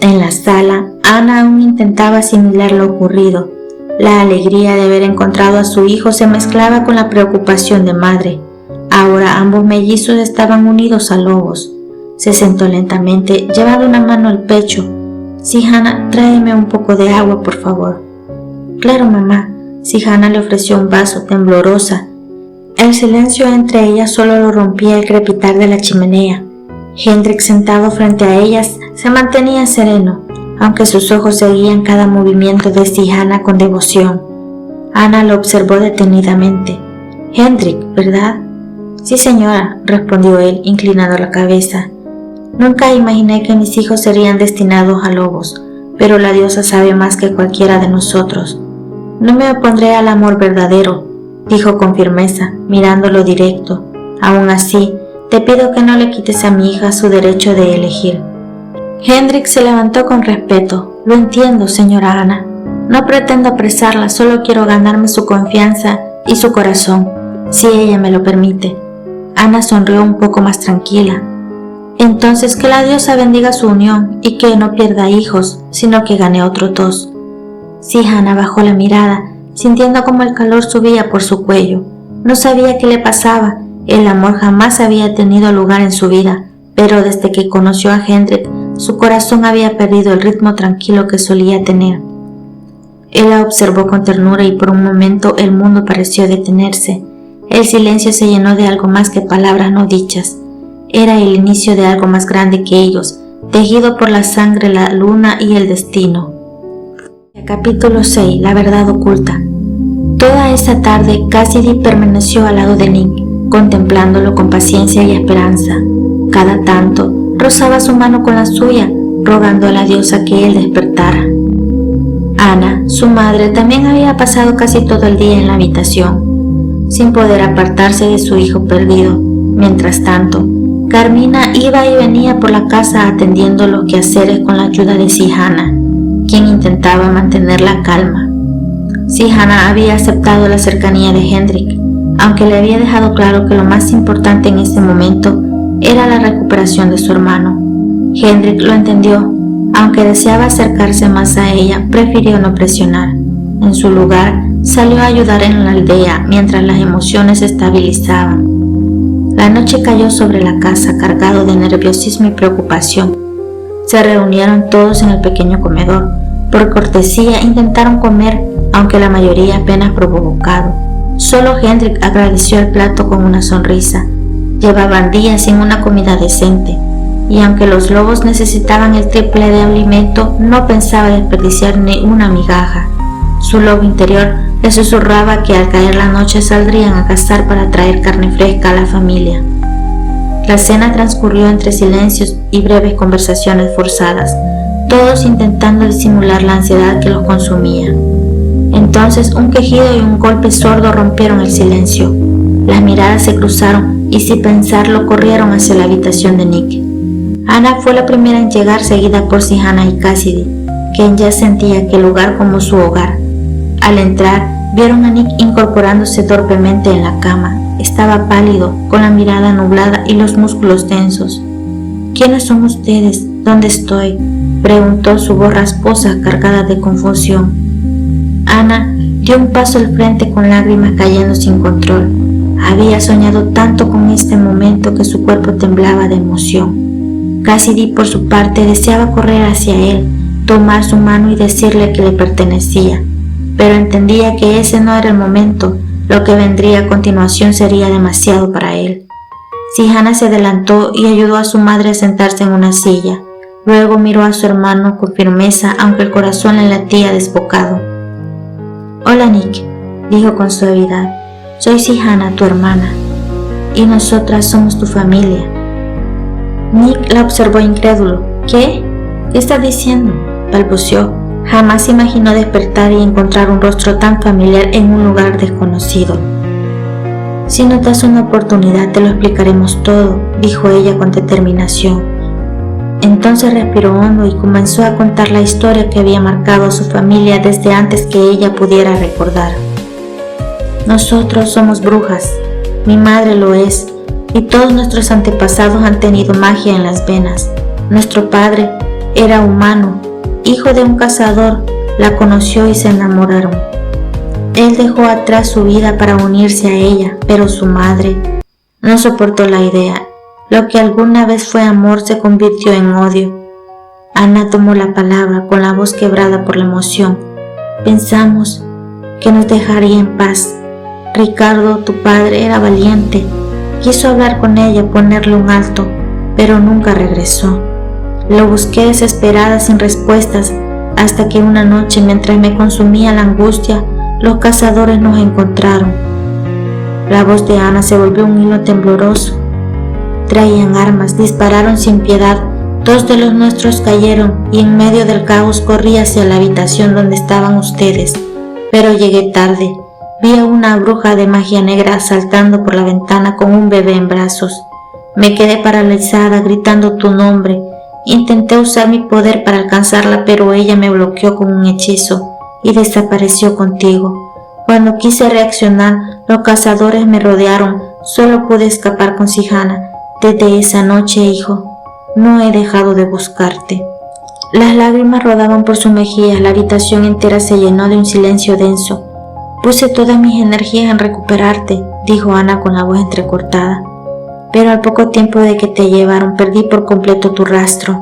En la sala, Ana aún intentaba asimilar lo ocurrido. La alegría de haber encontrado a su hijo se mezclaba con la preocupación de madre. Ahora ambos mellizos estaban unidos a lobos. Se sentó lentamente, llevando una mano al pecho. «Sihana, tráeme un poco de agua, por favor». «Claro, mamá». Sihana le ofreció un vaso, temblorosa. El silencio entre ellas solo lo rompía el crepitar de la chimenea. Hendrik, sentado frente a ellas, se mantenía sereno, aunque sus ojos seguían cada movimiento de Sihana con devoción. Ana lo observó detenidamente. «Hendrik, ¿verdad?» «Sí, señora», respondió él, inclinando la cabeza. «Nunca imaginé que mis hijos serían destinados a lobos, pero la diosa sabe más que cualquiera de nosotros. No me opondré al amor verdadero», dijo con firmeza, mirándolo directo. «Aún así, te pido que no le quites a mi hija su derecho de elegir». Hendrik se levantó con respeto. «Lo entiendo, señora Ana. No pretendo apresarla, solo quiero ganarme su confianza y su corazón, si ella me lo permite». Ana sonrió un poco más tranquila. «Entonces que la diosa bendiga su unión y que no pierda hijos, sino que gane otros 2». Sihana bajó la mirada, sintiendo como el calor subía por su cuello. No sabía qué le pasaba. El amor jamás había tenido lugar en su vida, pero desde que conoció a Hendrik, su corazón había perdido el ritmo tranquilo que solía tener. Él la observó con ternura y por un momento el mundo pareció detenerse. El silencio se llenó de algo más que palabras no dichas. Era el inicio de algo más grande que ellos, tejido por la sangre, la luna y el destino. Capítulo 6. La verdad oculta. Toda esa tarde Cassidy permaneció al lado de Nick, contemplándolo con paciencia y esperanza. Cada tanto rozaba su mano con la suya, rogando a la diosa que él despertara. Ana, su madre, también había pasado casi todo el día en la habitación, sin poder apartarse de su hijo perdido. Mientras tanto, Carmina iba y venía por la casa atendiendo los quehaceres con la ayuda de Sihana, quien intentaba mantener la calma. Sihana había aceptado la cercanía de Hendrik, aunque le había dejado claro que lo más importante en ese momento era la recuperación de su hermano. Hendrik lo entendió, aunque deseaba acercarse más a ella, prefirió no presionar. En su lugar, salió a ayudar en la aldea mientras las emociones se estabilizaban. La noche cayó sobre la casa cargado de nerviosismo y preocupación. Se reunieron todos en el pequeño comedor. Por cortesía intentaron comer, aunque la mayoría apenas probó bocado. Solo Hendrik agradeció el plato con una sonrisa. Llevaban días sin una comida decente, y aunque los lobos necesitaban el triple de alimento, no pensaba desperdiciar ni una migaja. Su lobo interior le susurraba que al caer la noche saldrían a cazar para traer carne fresca a la familia. La cena transcurrió entre silencios y breves conversaciones forzadas, todos intentando disimular la ansiedad que los consumía. Entonces un quejido y un golpe sordo rompieron el silencio. Las miradas se cruzaron y sin pensarlo corrieron hacia la habitación de Nick. Ana fue la primera en llegar, seguida por Sihana y Cassidy, quien ya sentía aquel lugar como su hogar. Al entrar, vieron a Nick incorporándose torpemente en la cama. Estaba pálido, con la mirada nublada y los músculos tensos. «¿Quiénes son ustedes? ¿Dónde estoy?», preguntó, su voz rasposa, cargada de confusión. Ana dio un paso al frente con lágrimas cayendo sin control. Había soñado tanto con este momento que su cuerpo temblaba de emoción. Cassidy, por su parte, deseaba correr hacia él, tomar su mano y decirle que le pertenecía, pero entendía que ese no era el momento. Lo que vendría a continuación sería demasiado para él. Sihana se adelantó y ayudó a su madre a sentarse en una silla. Luego miró a su hermano con firmeza, aunque el corazón le latía desbocado. «Hola, Nick», dijo con suavidad. «Soy Sihana, tu hermana, y nosotras somos tu familia». Nick la observó incrédulo. «¿Qué? ¿Qué estás diciendo?», balbuceó. Jamás imaginó despertar y encontrar un rostro tan familiar en un lugar desconocido. Si nos das una oportunidad te lo explicaremos todo, dijo ella con determinación. Entonces respiró hondo y comenzó a contar la historia que había marcado a su familia desde antes que ella pudiera recordar. Nosotros somos brujas, mi madre lo es, y todos nuestros antepasados han tenido magia en las venas. Nuestro padre era humano, hijo de un cazador, la conoció y se enamoraron. Él dejó atrás su vida para unirse a ella, pero su madre no soportó la idea. Lo que alguna vez fue amor se convirtió en odio. Ana tomó la palabra con la voz quebrada por la emoción. Pensamos que nos dejaría en paz. Ricardo, tu padre, era valiente. Quiso hablar con ella, ponerle un alto, pero nunca regresó. Lo busqué desesperada sin respuestas, hasta que una noche, mientras me consumía la angustia, los cazadores nos encontraron. La voz de Ana se volvió un hilo tembloroso. Traían armas, dispararon sin piedad, 2 de los nuestros cayeron y en medio del caos corrí hacia la habitación donde estaban ustedes, pero llegué tarde. Vi a una bruja de magia negra saltando por la ventana con un bebé en brazos. Me quedé paralizada gritando tu nombre. Intenté usar mi poder para alcanzarla, pero ella me bloqueó con un hechizo y desapareció contigo. Cuando quise reaccionar, los cazadores me rodearon. Solo pude escapar con Sijana. Desde esa noche, hijo, no he dejado de buscarte. Las lágrimas rodaban por sus mejillas. La habitación entera se llenó de un silencio denso. Puse todas mis energías en recuperarte, dijo Ana con la voz entrecortada. Pero al poco tiempo de que te llevaron, perdí por completo tu rastro.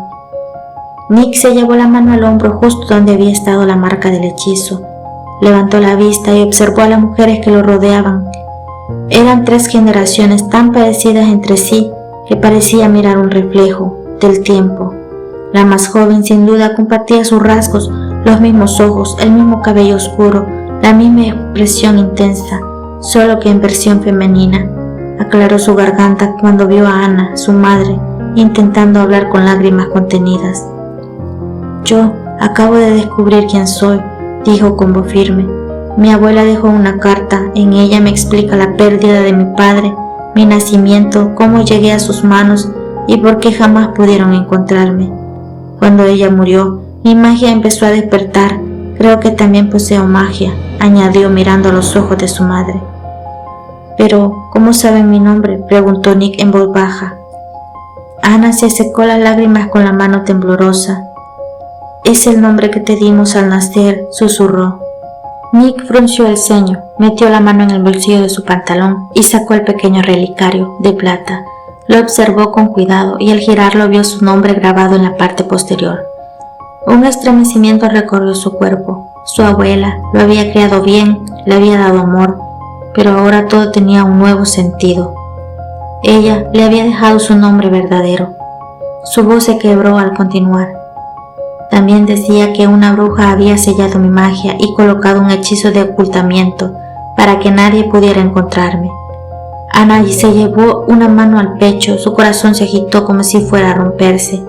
Nick se llevó la mano al hombro justo donde había estado la marca del hechizo. Levantó la vista y observó a las mujeres que lo rodeaban. Eran 3 generaciones tan parecidas entre sí que parecía mirar un reflejo del tiempo. La más joven sin duda compartía sus rasgos, los mismos ojos, el mismo cabello oscuro, la misma expresión intensa, solo que en versión femenina. Aclaró su garganta cuando vio a Ana, su madre, intentando hablar con lágrimas contenidas. Yo acabo de descubrir quién soy, dijo con voz firme. Mi abuela dejó una carta, en ella me explica la pérdida de mi padre, mi nacimiento, cómo llegué a sus manos y por qué jamás pudieron encontrarme. Cuando ella murió, mi magia empezó a despertar. Creo que también poseo magia, añadió mirando a los ojos de su madre. Pero, ¿cómo saben mi nombre?, preguntó Nick en voz baja. Ana se secó las lágrimas con la mano temblorosa. Es el nombre que te dimos al nacer, susurró. Nick frunció el ceño, metió la mano en el bolsillo de su pantalón y sacó el pequeño relicario de plata. Lo observó con cuidado y al girarlo vio su nombre grabado en la parte posterior. Un estremecimiento recorrió su cuerpo. Su abuela lo había criado bien, le había dado amor, pero ahora todo tenía un nuevo sentido. Ella le había dejado su nombre verdadero. Su voz se quebró al continuar. También decía que una bruja había sellado mi magia y colocado un hechizo de ocultamiento para que nadie pudiera encontrarme. Ana se llevó una mano al pecho, su corazón se agitó como si fuera a romperse.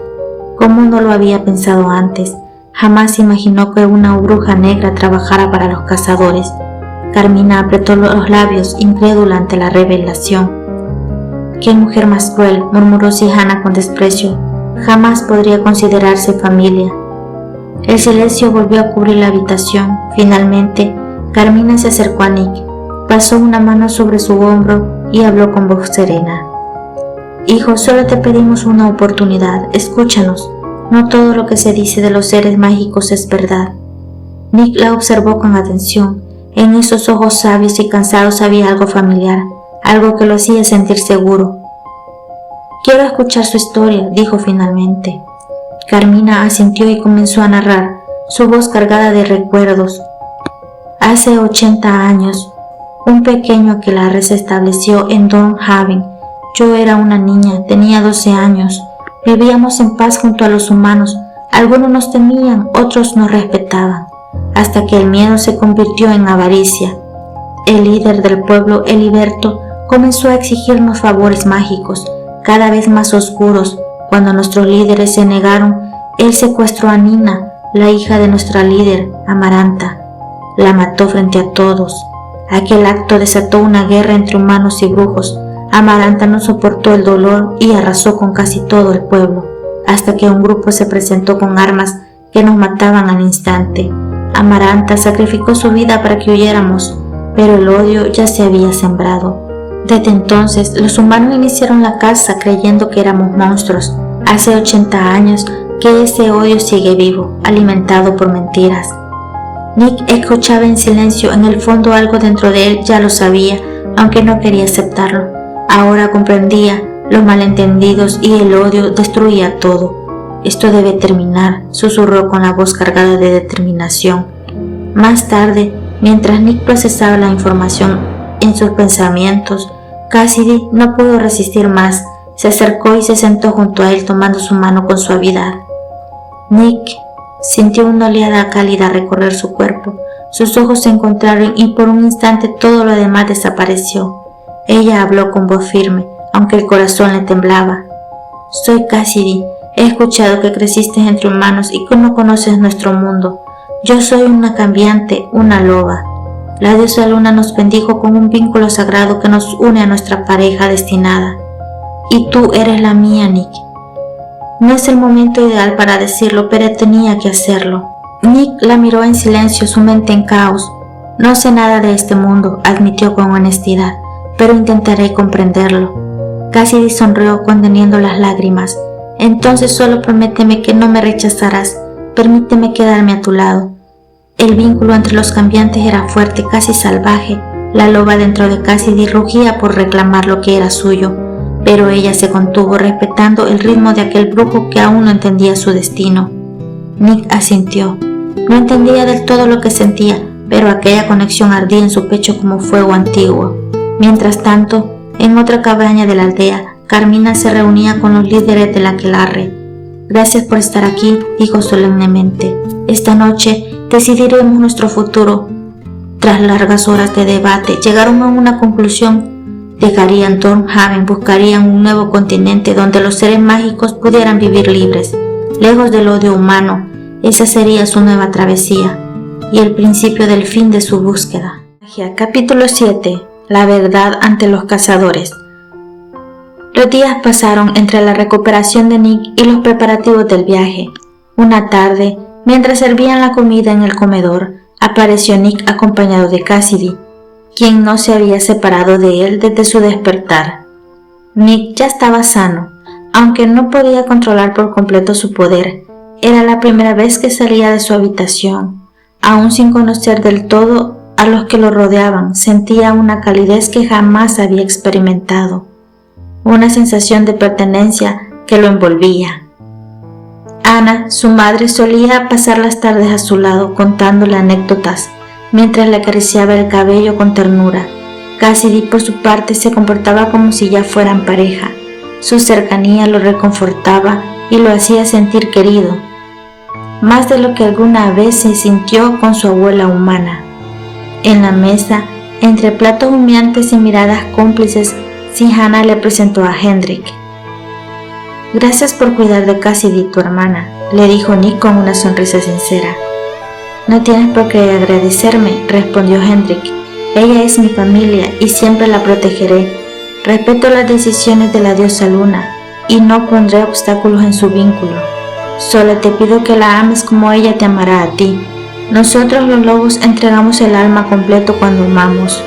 Como no lo había pensado antes, jamás imaginó que una bruja negra trabajara para los cazadores. Carmina apretó los labios, incrédula ante la revelación. «Qué mujer más cruel», murmuró Sijana con desprecio. «Jamás podría considerarse familia». El silencio volvió a cubrir la habitación. Finalmente, Carmina se acercó a Nick, pasó una mano sobre su hombro y habló con voz serena. «Hijo, solo te pedimos una oportunidad. Escúchanos. No todo lo que se dice de los seres mágicos es verdad». Nick la observó con atención. En esos ojos sabios y cansados había algo familiar, algo que lo hacía sentir seguro. «Quiero escuchar su historia», dijo finalmente. Carmina asintió y comenzó a narrar, su voz cargada de recuerdos. Hace 80 años, un pequeño aquelarre se estableció en Dornhaven. Yo era una niña, tenía 12 años. Vivíamos en paz junto a los humanos. Algunos nos temían, otros nos respetaban, hasta que el miedo se convirtió en avaricia. El líder del pueblo, Eliberto, comenzó a exigirnos favores mágicos, cada vez más oscuros. Cuando nuestros líderes se negaron, él secuestró a Nina, la hija de nuestra líder, Amaranta. La mató frente a todos. Aquel acto desató una guerra entre humanos y brujos. Amaranta no soportó el dolor y arrasó con casi todo el pueblo, hasta que un grupo se presentó con armas que nos mataban al instante. Amaranta sacrificó su vida para que huyéramos, pero el odio ya se había sembrado. Desde entonces, los humanos iniciaron la caza creyendo que éramos monstruos. Hace 80 años que ese odio sigue vivo, alimentado por mentiras. Nick escuchaba en silencio. En el fondo algo dentro de él ya lo sabía, aunque no quería aceptarlo. Ahora comprendía los malentendidos y el odio destruía todo. Esto debe terminar, susurró con la voz cargada de determinación. Más tarde, mientras Nick procesaba la información en sus pensamientos, Cassidy no pudo resistir más. Se acercó y se sentó junto a él tomando su mano con suavidad. Nick sintió una oleada cálida recorrer su cuerpo. Sus ojos se encontraron y por un instante todo lo demás desapareció. Ella habló con voz firme, aunque el corazón le temblaba. Soy Cassidy. He escuchado que creciste entre humanos y que no conoces nuestro mundo. Yo soy una cambiante, una loba. La diosa Luna nos bendijo con un vínculo sagrado que nos une a nuestra pareja destinada. Y tú eres la mía, Nick. No es el momento ideal para decirlo, pero tenía que hacerlo. Nick la miró en silencio, su mente en caos. No sé nada de este mundo, admitió con honestidad, pero intentaré comprenderlo. Cassidy sonrió conteniendo las lágrimas. Entonces solo prométeme que no me rechazarás. Permíteme quedarme a tu lado. El vínculo entre los cambiantes era fuerte, casi salvaje. La loba dentro de Cassidy rugía por reclamar lo que era suyo, pero ella se contuvo, respetando el ritmo de aquel brujo que aún no entendía su destino. Nick asintió. No entendía del todo lo que sentía, pero aquella conexión ardía en su pecho como fuego antiguo. Mientras tanto, en otra cabaña de la aldea, Carmina se reunía con los líderes del aquelarre. Gracias por estar aquí, dijo solemnemente. Esta noche decidiremos nuestro futuro. Tras largas horas de debate, llegaron a una conclusión. Dejarían Thornhaven, buscarían un nuevo continente donde los seres mágicos pudieran vivir libres, lejos del odio humano. Esa sería su nueva travesía y el principio del fin de su búsqueda. Capítulo 7. La verdad ante los cazadores. Los días pasaron entre la recuperación de Nick y los preparativos del viaje. Una tarde, mientras servían la comida en el comedor, apareció Nick acompañado de Cassidy, quien no se había separado de él desde su despertar. Nick ya estaba sano, aunque no podía controlar por completo su poder. Era la primera vez que salía de su habitación. Aún sin conocer del todo a los que lo rodeaban, sentía una calidez que jamás había experimentado, una sensación de pertenencia que lo envolvía. Ana, su madre, solía pasar las tardes a su lado contándole anécdotas, mientras le acariciaba el cabello con ternura. Cassidy, por su parte, se comportaba como si ya fueran pareja. Su cercanía lo reconfortaba y lo hacía sentir querido, más de lo que alguna vez se sintió con su abuela humana. En la mesa, entre platos humeantes y miradas cómplices, Hannah le presentó a Hendrik. Gracias por cuidar de Cassidy, tu hermana, le dijo Nick con una sonrisa sincera. No tienes por qué agradecerme, respondió Hendrik. Ella es mi familia y siempre la protegeré. Respeto las decisiones de la diosa Luna y no pondré obstáculos en su vínculo. Solo te pido que la ames como ella te amará a ti. Nosotros los lobos entregamos el alma completo cuando amamos.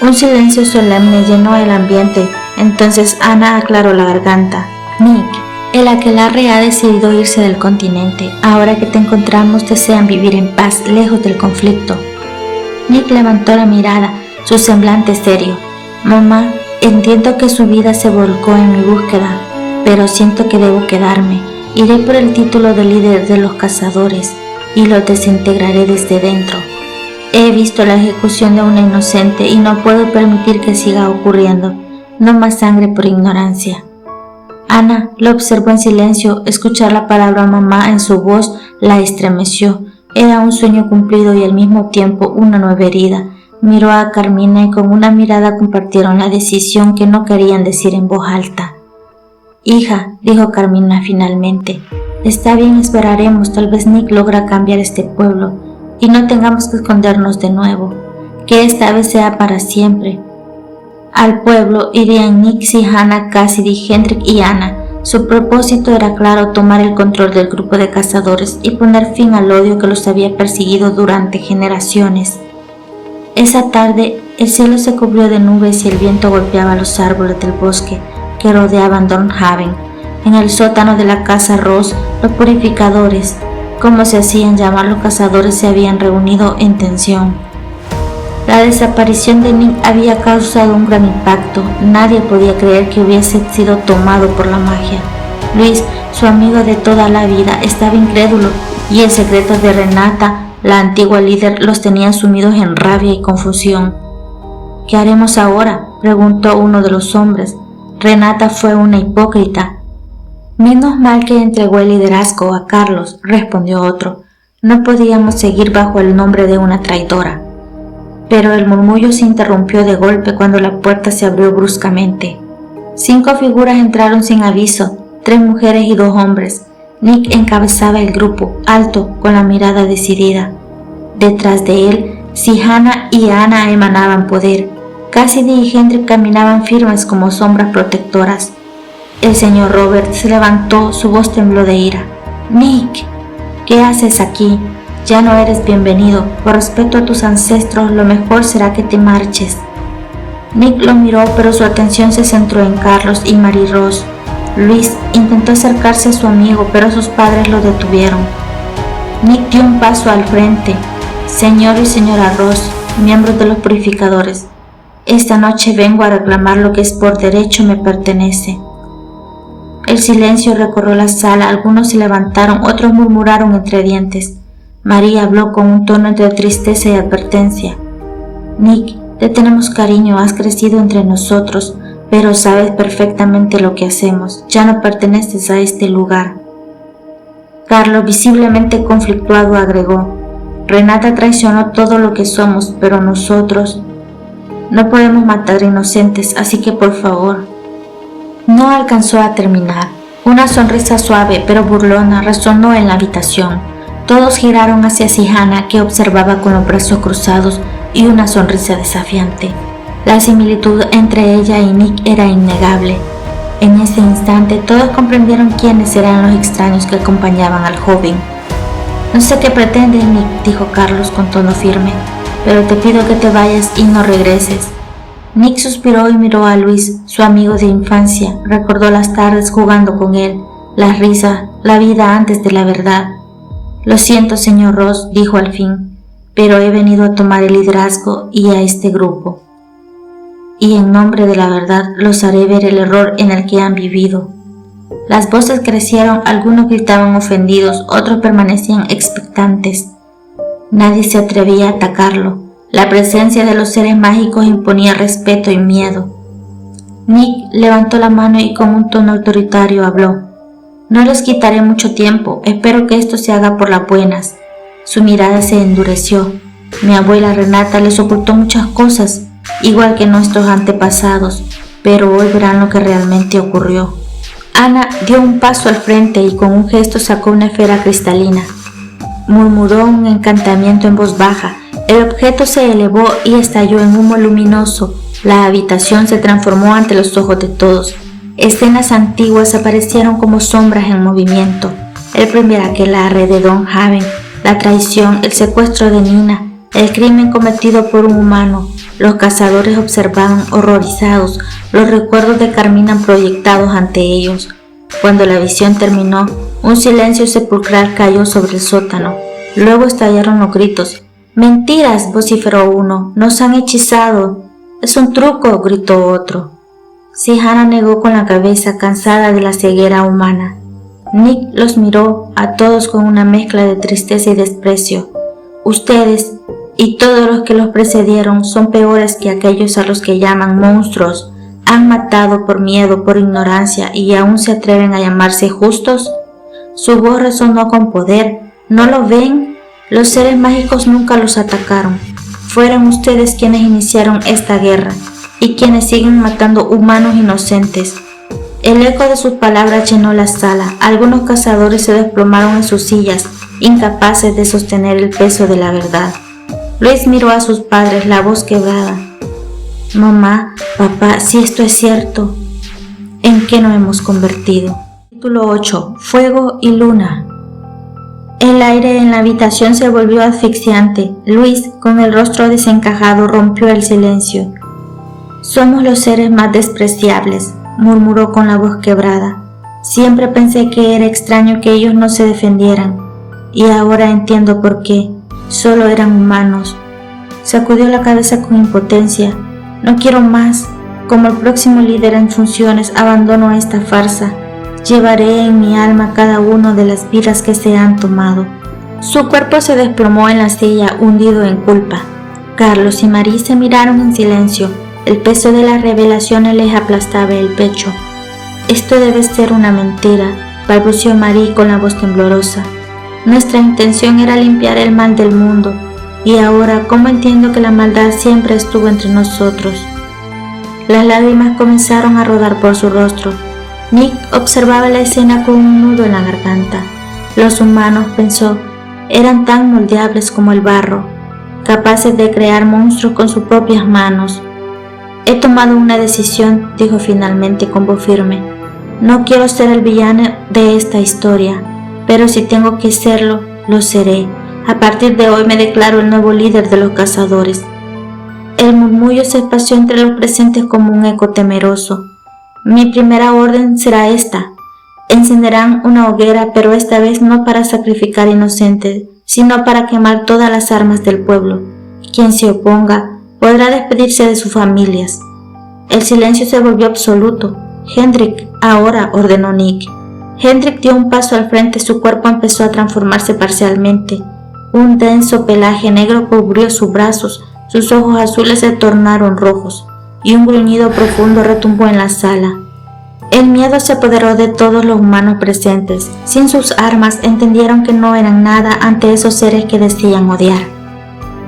Un silencio solemne llenó el ambiente. Entonces Ana aclaró la garganta. Nick, el aquelarre ha decidido irse del continente. Ahora que te encontramos, desean vivir en paz, lejos del conflicto. Nick levantó la mirada, su semblante serio. Mamá, entiendo que su vida se volcó en mi búsqueda, pero siento que debo quedarme. Iré por el título de líder de los cazadores y lo desintegraré desde dentro. He visto la ejecución de una inocente y no puedo permitir que siga ocurriendo. No más sangre por ignorancia. Ana lo observó en silencio. Escuchar la palabra mamá en su voz la estremeció. Era un sueño cumplido y al mismo tiempo una nueva herida. Miró a Carmina y con una mirada compartieron la decisión que no querían decir en voz alta. Hija, dijo Carmina finalmente, está bien, esperaremos, tal vez Nick logra cambiar este pueblo y no tengamos que escondernos de nuevo. que esta vez sea para siempre. Al pueblo irían Nick, Hannah, Cassidy, Hendrik y Anna. Su propósito era claro: tomar el control del grupo de cazadores y poner fin al odio que los había perseguido durante generaciones. Esa tarde el cielo se cubrió de nubes y el viento golpeaba los árboles del bosque que rodeaban Dornhaven. En el sótano de la casa Ross, los purificadores, como se hacían llamar los cazadores, se habían reunido en tensión. La desaparición de Nick había causado un gran impacto. Nadie podía creer que hubiese sido tomado por la magia. Luis, su amigo de toda la vida, estaba incrédulo, y el secreto de Renata, la antigua líder, los tenía sumidos en rabia y confusión. ¿Qué haremos ahora?, preguntó uno de los hombres. Renata fue una hipócrita. Menos mal que entregó el liderazgo a Carlos, respondió otro. No podíamos seguir bajo el nombre de una traidora. Pero el murmullo se interrumpió de golpe cuando la puerta se abrió bruscamente. 5 figuras entraron sin aviso, 3 mujeres y 2 hombres. Nick encabezaba el grupo, alto, con la mirada decidida. Detrás de él, Hannah y Anna emanaban poder. Cassidy y Hendrik caminaban firmes como sombras protectoras. El señor Robert se levantó, su voz tembló de ira. «Nick, ¿qué haces aquí? Ya no eres bienvenido. Por respeto a tus ancestros, lo mejor será que te marches». Nick lo miró, pero su atención se centró en Carlos y Mary Ross. Luis intentó acercarse a su amigo, pero sus padres lo detuvieron. Nick dio un paso al frente. «Señor y señora Ross, miembros de los purificadores, esta noche vengo a reclamar lo que es por derecho me pertenece». El silencio recorrió la sala. Algunos se levantaron, otros murmuraron entre dientes. María habló con un tono entre tristeza y advertencia. «Nick, te tenemos cariño, has crecido entre nosotros, pero sabes perfectamente lo que hacemos. Ya no perteneces a este lugar». Carlos, visiblemente conflictuado, agregó: «Renata traicionó todo lo que somos, pero nosotros no podemos matar inocentes, así que por favor». No alcanzó a terminar. Una sonrisa suave pero burlona resonó en la habitación. Todos giraron hacia Hannah, que observaba con los brazos cruzados y una sonrisa desafiante. La similitud entre ella y Nick era innegable. En ese instante todos comprendieron quiénes eran los extraños que acompañaban al joven. «No sé qué pretendes, Nick», dijo Carlos con tono firme, «pero te pido que te vayas y no regreses». Nick suspiró y miró a Luis, su amigo de infancia. Recordó las tardes jugando con él, las risas, la vida antes de la verdad. «Lo siento, señor Ross», dijo al fin, «pero he venido a tomar el liderazgo y a este grupo. Y en nombre de la verdad los haré ver el error en el que han vivido». Las voces crecieron, algunos gritaban ofendidos, otros permanecían expectantes. Nadie se atrevía a atacarlo. La presencia de los seres mágicos imponía respeto y miedo. Nick levantó la mano y con un tono autoritario habló: «No les quitaré mucho tiempo, espero que esto se haga por las buenas». Su mirada se endureció. «Mi abuela Renata les ocultó muchas cosas, igual que nuestros antepasados, pero hoy verán lo que realmente ocurrió». Anna dio un paso al frente y con un gesto sacó una esfera cristalina. Murmuró un encantamiento en voz baja. El objeto se elevó y estalló en humo luminoso. La habitación se transformó ante los ojos de todos. Escenas antiguas aparecieron como sombras en movimiento. El primer aquelarre de Dornhaven, la traición, el secuestro de Nina, el crimen cometido por un humano. Los cazadores observaban horrorizados, los recuerdos de Carmina proyectados ante ellos. Cuando la visión terminó, un silencio sepulcral cayó sobre el sótano. Luego estallaron los gritos. «¡Mentiras!», vociferó uno. «¡Nos han hechizado!». «Es un truco!», gritó otro. Hannah negó con la cabeza, cansada de la ceguera humana. Nick los miró a todos con una mezcla de tristeza y desprecio. «Ustedes y todos los que los precedieron son peores que aquellos a los que llaman monstruos. Han matado por miedo, por ignorancia, y aún se atreven a llamarse justos». Su voz resonó con poder. «¿No lo ven? Los seres mágicos nunca los atacaron. Fueron ustedes quienes iniciaron esta guerra y quienes siguen matando humanos inocentes». El eco de sus palabras llenó la sala. Algunos cazadores se desplomaron en sus sillas, incapaces de sostener el peso de la verdad. Luis miró a sus padres, la voz quebrada. Mamá, papá, si esto es cierto, ¿en qué nos hemos convertido? Capítulo 8. Fuego y luna. El aire en la habitación se volvió asfixiante. Luis, con el rostro desencajado, rompió el silencio. Somos los seres más despreciables, murmuró con la voz quebrada. Siempre pensé que era extraño que ellos no se defendieran, y ahora entiendo por qué. Solo eran humanos. Sacudió la cabeza con impotencia. No quiero más. Como el próximo líder en funciones, abandono esta farsa. Llevaré en mi alma cada una de las vidas que se han tomado. Su cuerpo se desplomó en la silla, hundido en culpa. Carlos y Marie se miraron en silencio. El peso de las revelaciones les aplastaba el pecho. Esto debe ser una mentira, balbuceó Marie con la voz temblorosa. Nuestra intención era limpiar el mal del mundo, y ahora, ¿cómo entiendo que la maldad siempre estuvo entre nosotros? Las lágrimas comenzaron a rodar por su rostro. Nick observaba la escena con un nudo en la garganta. Los humanos, pensó, eran tan moldeables como el barro, capaces de crear monstruos con sus propias manos. He tomado una decisión, dijo finalmente con voz firme. No quiero ser el villano de esta historia, pero si tengo que serlo, lo seré. A partir de hoy me declaro el nuevo líder de los cazadores. El murmullo se esparció entre los presentes como un eco temeroso. Mi primera orden será esta. Encenderán una hoguera, pero esta vez no para sacrificar inocentes, sino para quemar todas las armas del pueblo. Quien se oponga podrá despedirse de sus familias. El silencio se volvió absoluto. Hendrik, ahora, ordenó Nick. Hendrik dio un paso al frente, su cuerpo empezó a transformarse parcialmente. Un denso pelaje negro cubrió sus brazos, sus ojos azules se tornaron rojos, y un gruñido profundo retumbó en la sala. El miedo se apoderó de todos los humanos presentes. Sin sus armas, entendieron que no eran nada ante esos seres que decían odiar.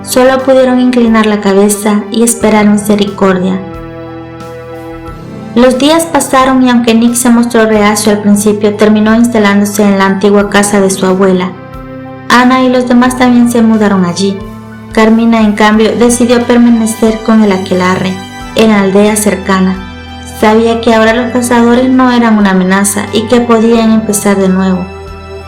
Solo pudieron inclinar la cabeza y esperar misericordia. Los días pasaron y aunque Nick se mostró reacio al principio, terminó instalándose en la antigua casa de su abuela. Ana y los demás también se mudaron allí. Carmina, en cambio, decidió permanecer con el aquelarre, en la aldea cercana. Sabía que ahora los cazadores no eran una amenaza y que podían empezar de nuevo.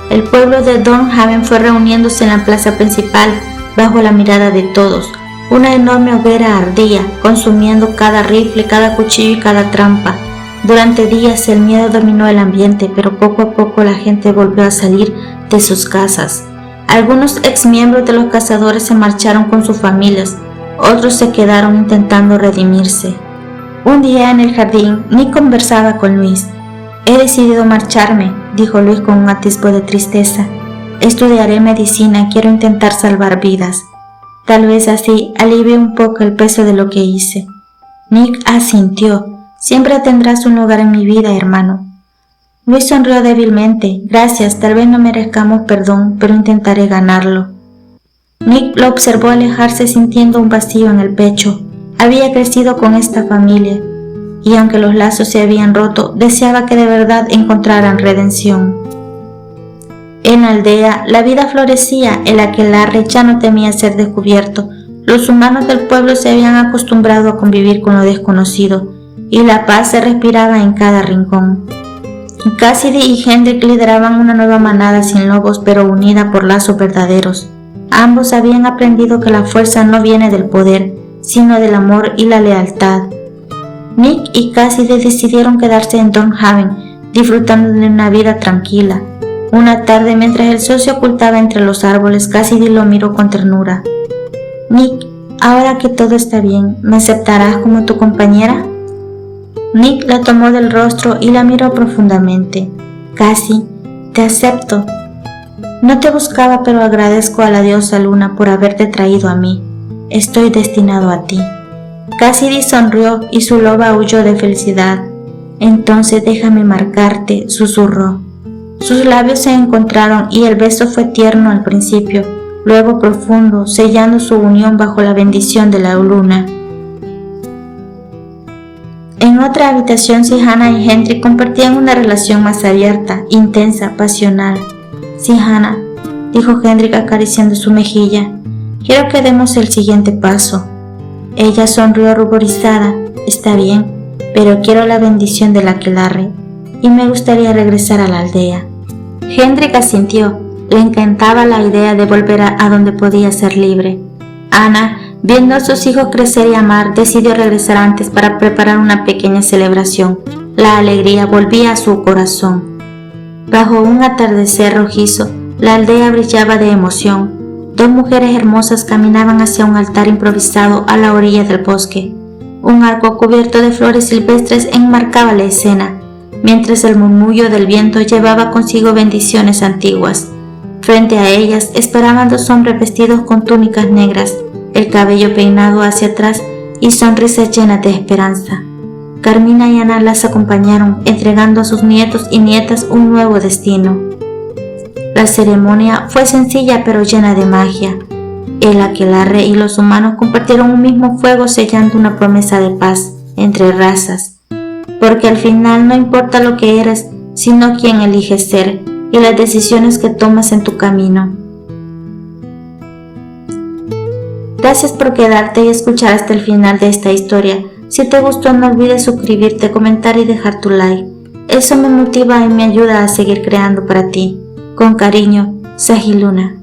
El pueblo de Dornhaven fue reuniéndose en la plaza principal bajo la mirada de todos. Una enorme hoguera ardía, consumiendo cada rifle, cada cuchillo y cada trampa. Durante días el miedo dominó el ambiente, pero poco a poco la gente volvió a salir de sus casas. Algunos exmiembros de los cazadores se marcharon con sus familias, otros se quedaron intentando redimirse. Un día en el jardín, Nick conversaba con Luis. He decidido marcharme, dijo Luis con un atisbo de tristeza. Estudiaré medicina, quiero intentar salvar vidas. Tal vez así alivie un poco el peso de lo que hice. Nick asintió. Siempre tendrás un lugar en mi vida, hermano. Luis sonrió débilmente. Gracias, tal vez no merezcamos perdón, pero intentaré ganarlo. Nick lo observó alejarse sintiendo un vacío en el pecho. Había crecido con esta familia, y aunque los lazos se habían roto, deseaba que de verdad encontraran redención. En la aldea, la vida florecía, el aquelarre ya no temía ser descubierto. Los humanos del pueblo se habían acostumbrado a convivir con lo desconocido, y la paz se respiraba en cada rincón. Cassidy y Hendrik lideraban una nueva manada sin lobos, pero unida por lazos verdaderos. Ambos habían aprendido que la fuerza no viene del poder, sino del amor y la lealtad. Nick y Cassidy decidieron quedarse en Dornhaven, disfrutando de una vida tranquila. Una tarde, mientras el sol se ocultaba entre los árboles, Cassidy lo miró con ternura. Nick, ahora que todo está bien, ¿me aceptarás como tu compañera? Nick la tomó del rostro y la miró profundamente. Cassie, te acepto. No te buscaba, pero agradezco a la diosa Luna por haberte traído a mí. Estoy destinado a ti. Cassidy sonrió y su loba aulló de felicidad. Entonces déjame marcarte, susurró. Sus labios se encontraron y el beso fue tierno al principio, luego profundo, sellando su unión bajo la bendición de la luna. En otra habitación, Sihana y Hendrik compartían una relación más abierta, intensa, pasional. Sihana, dijo Hendrik acariciando su mejilla, Quiero que demos el siguiente paso. Ella sonrió ruborizada. Está bien, pero quiero la bendición del aquelarre y me gustaría regresar a la aldea. Hendrik asintió. Le encantaba la idea de volver a donde podía ser libre. Ana, viendo a sus hijos crecer y amar, decidió regresar antes para preparar una pequeña celebración. La alegría volvía a su corazón. Bajo un atardecer rojizo, la aldea brillaba de emoción. Dos mujeres hermosas caminaban hacia un altar improvisado a la orilla del bosque. Un arco cubierto de flores silvestres enmarcaba la escena, mientras el murmullo del viento llevaba consigo bendiciones antiguas. Frente a ellas esperaban dos hombres vestidos con túnicas negras, el cabello peinado hacia atrás y sonrisas llenas de esperanza. Carmina y Ana las acompañaron, entregando a sus nietos y nietas un nuevo destino. La ceremonia fue sencilla pero llena de magia. El aquelarre y los humanos compartieron un mismo fuego, sellando una promesa de paz entre razas. Porque al final no importa lo que eres, sino quién eliges ser y las decisiones que tomas en tu camino. Gracias por quedarte y escuchar hasta el final de esta historia. Si te gustó, no olvides suscribirte, comentar y dejar tu like. Eso me motiva y me ayuda a seguir creando para ti. Con cariño, Sahiluna.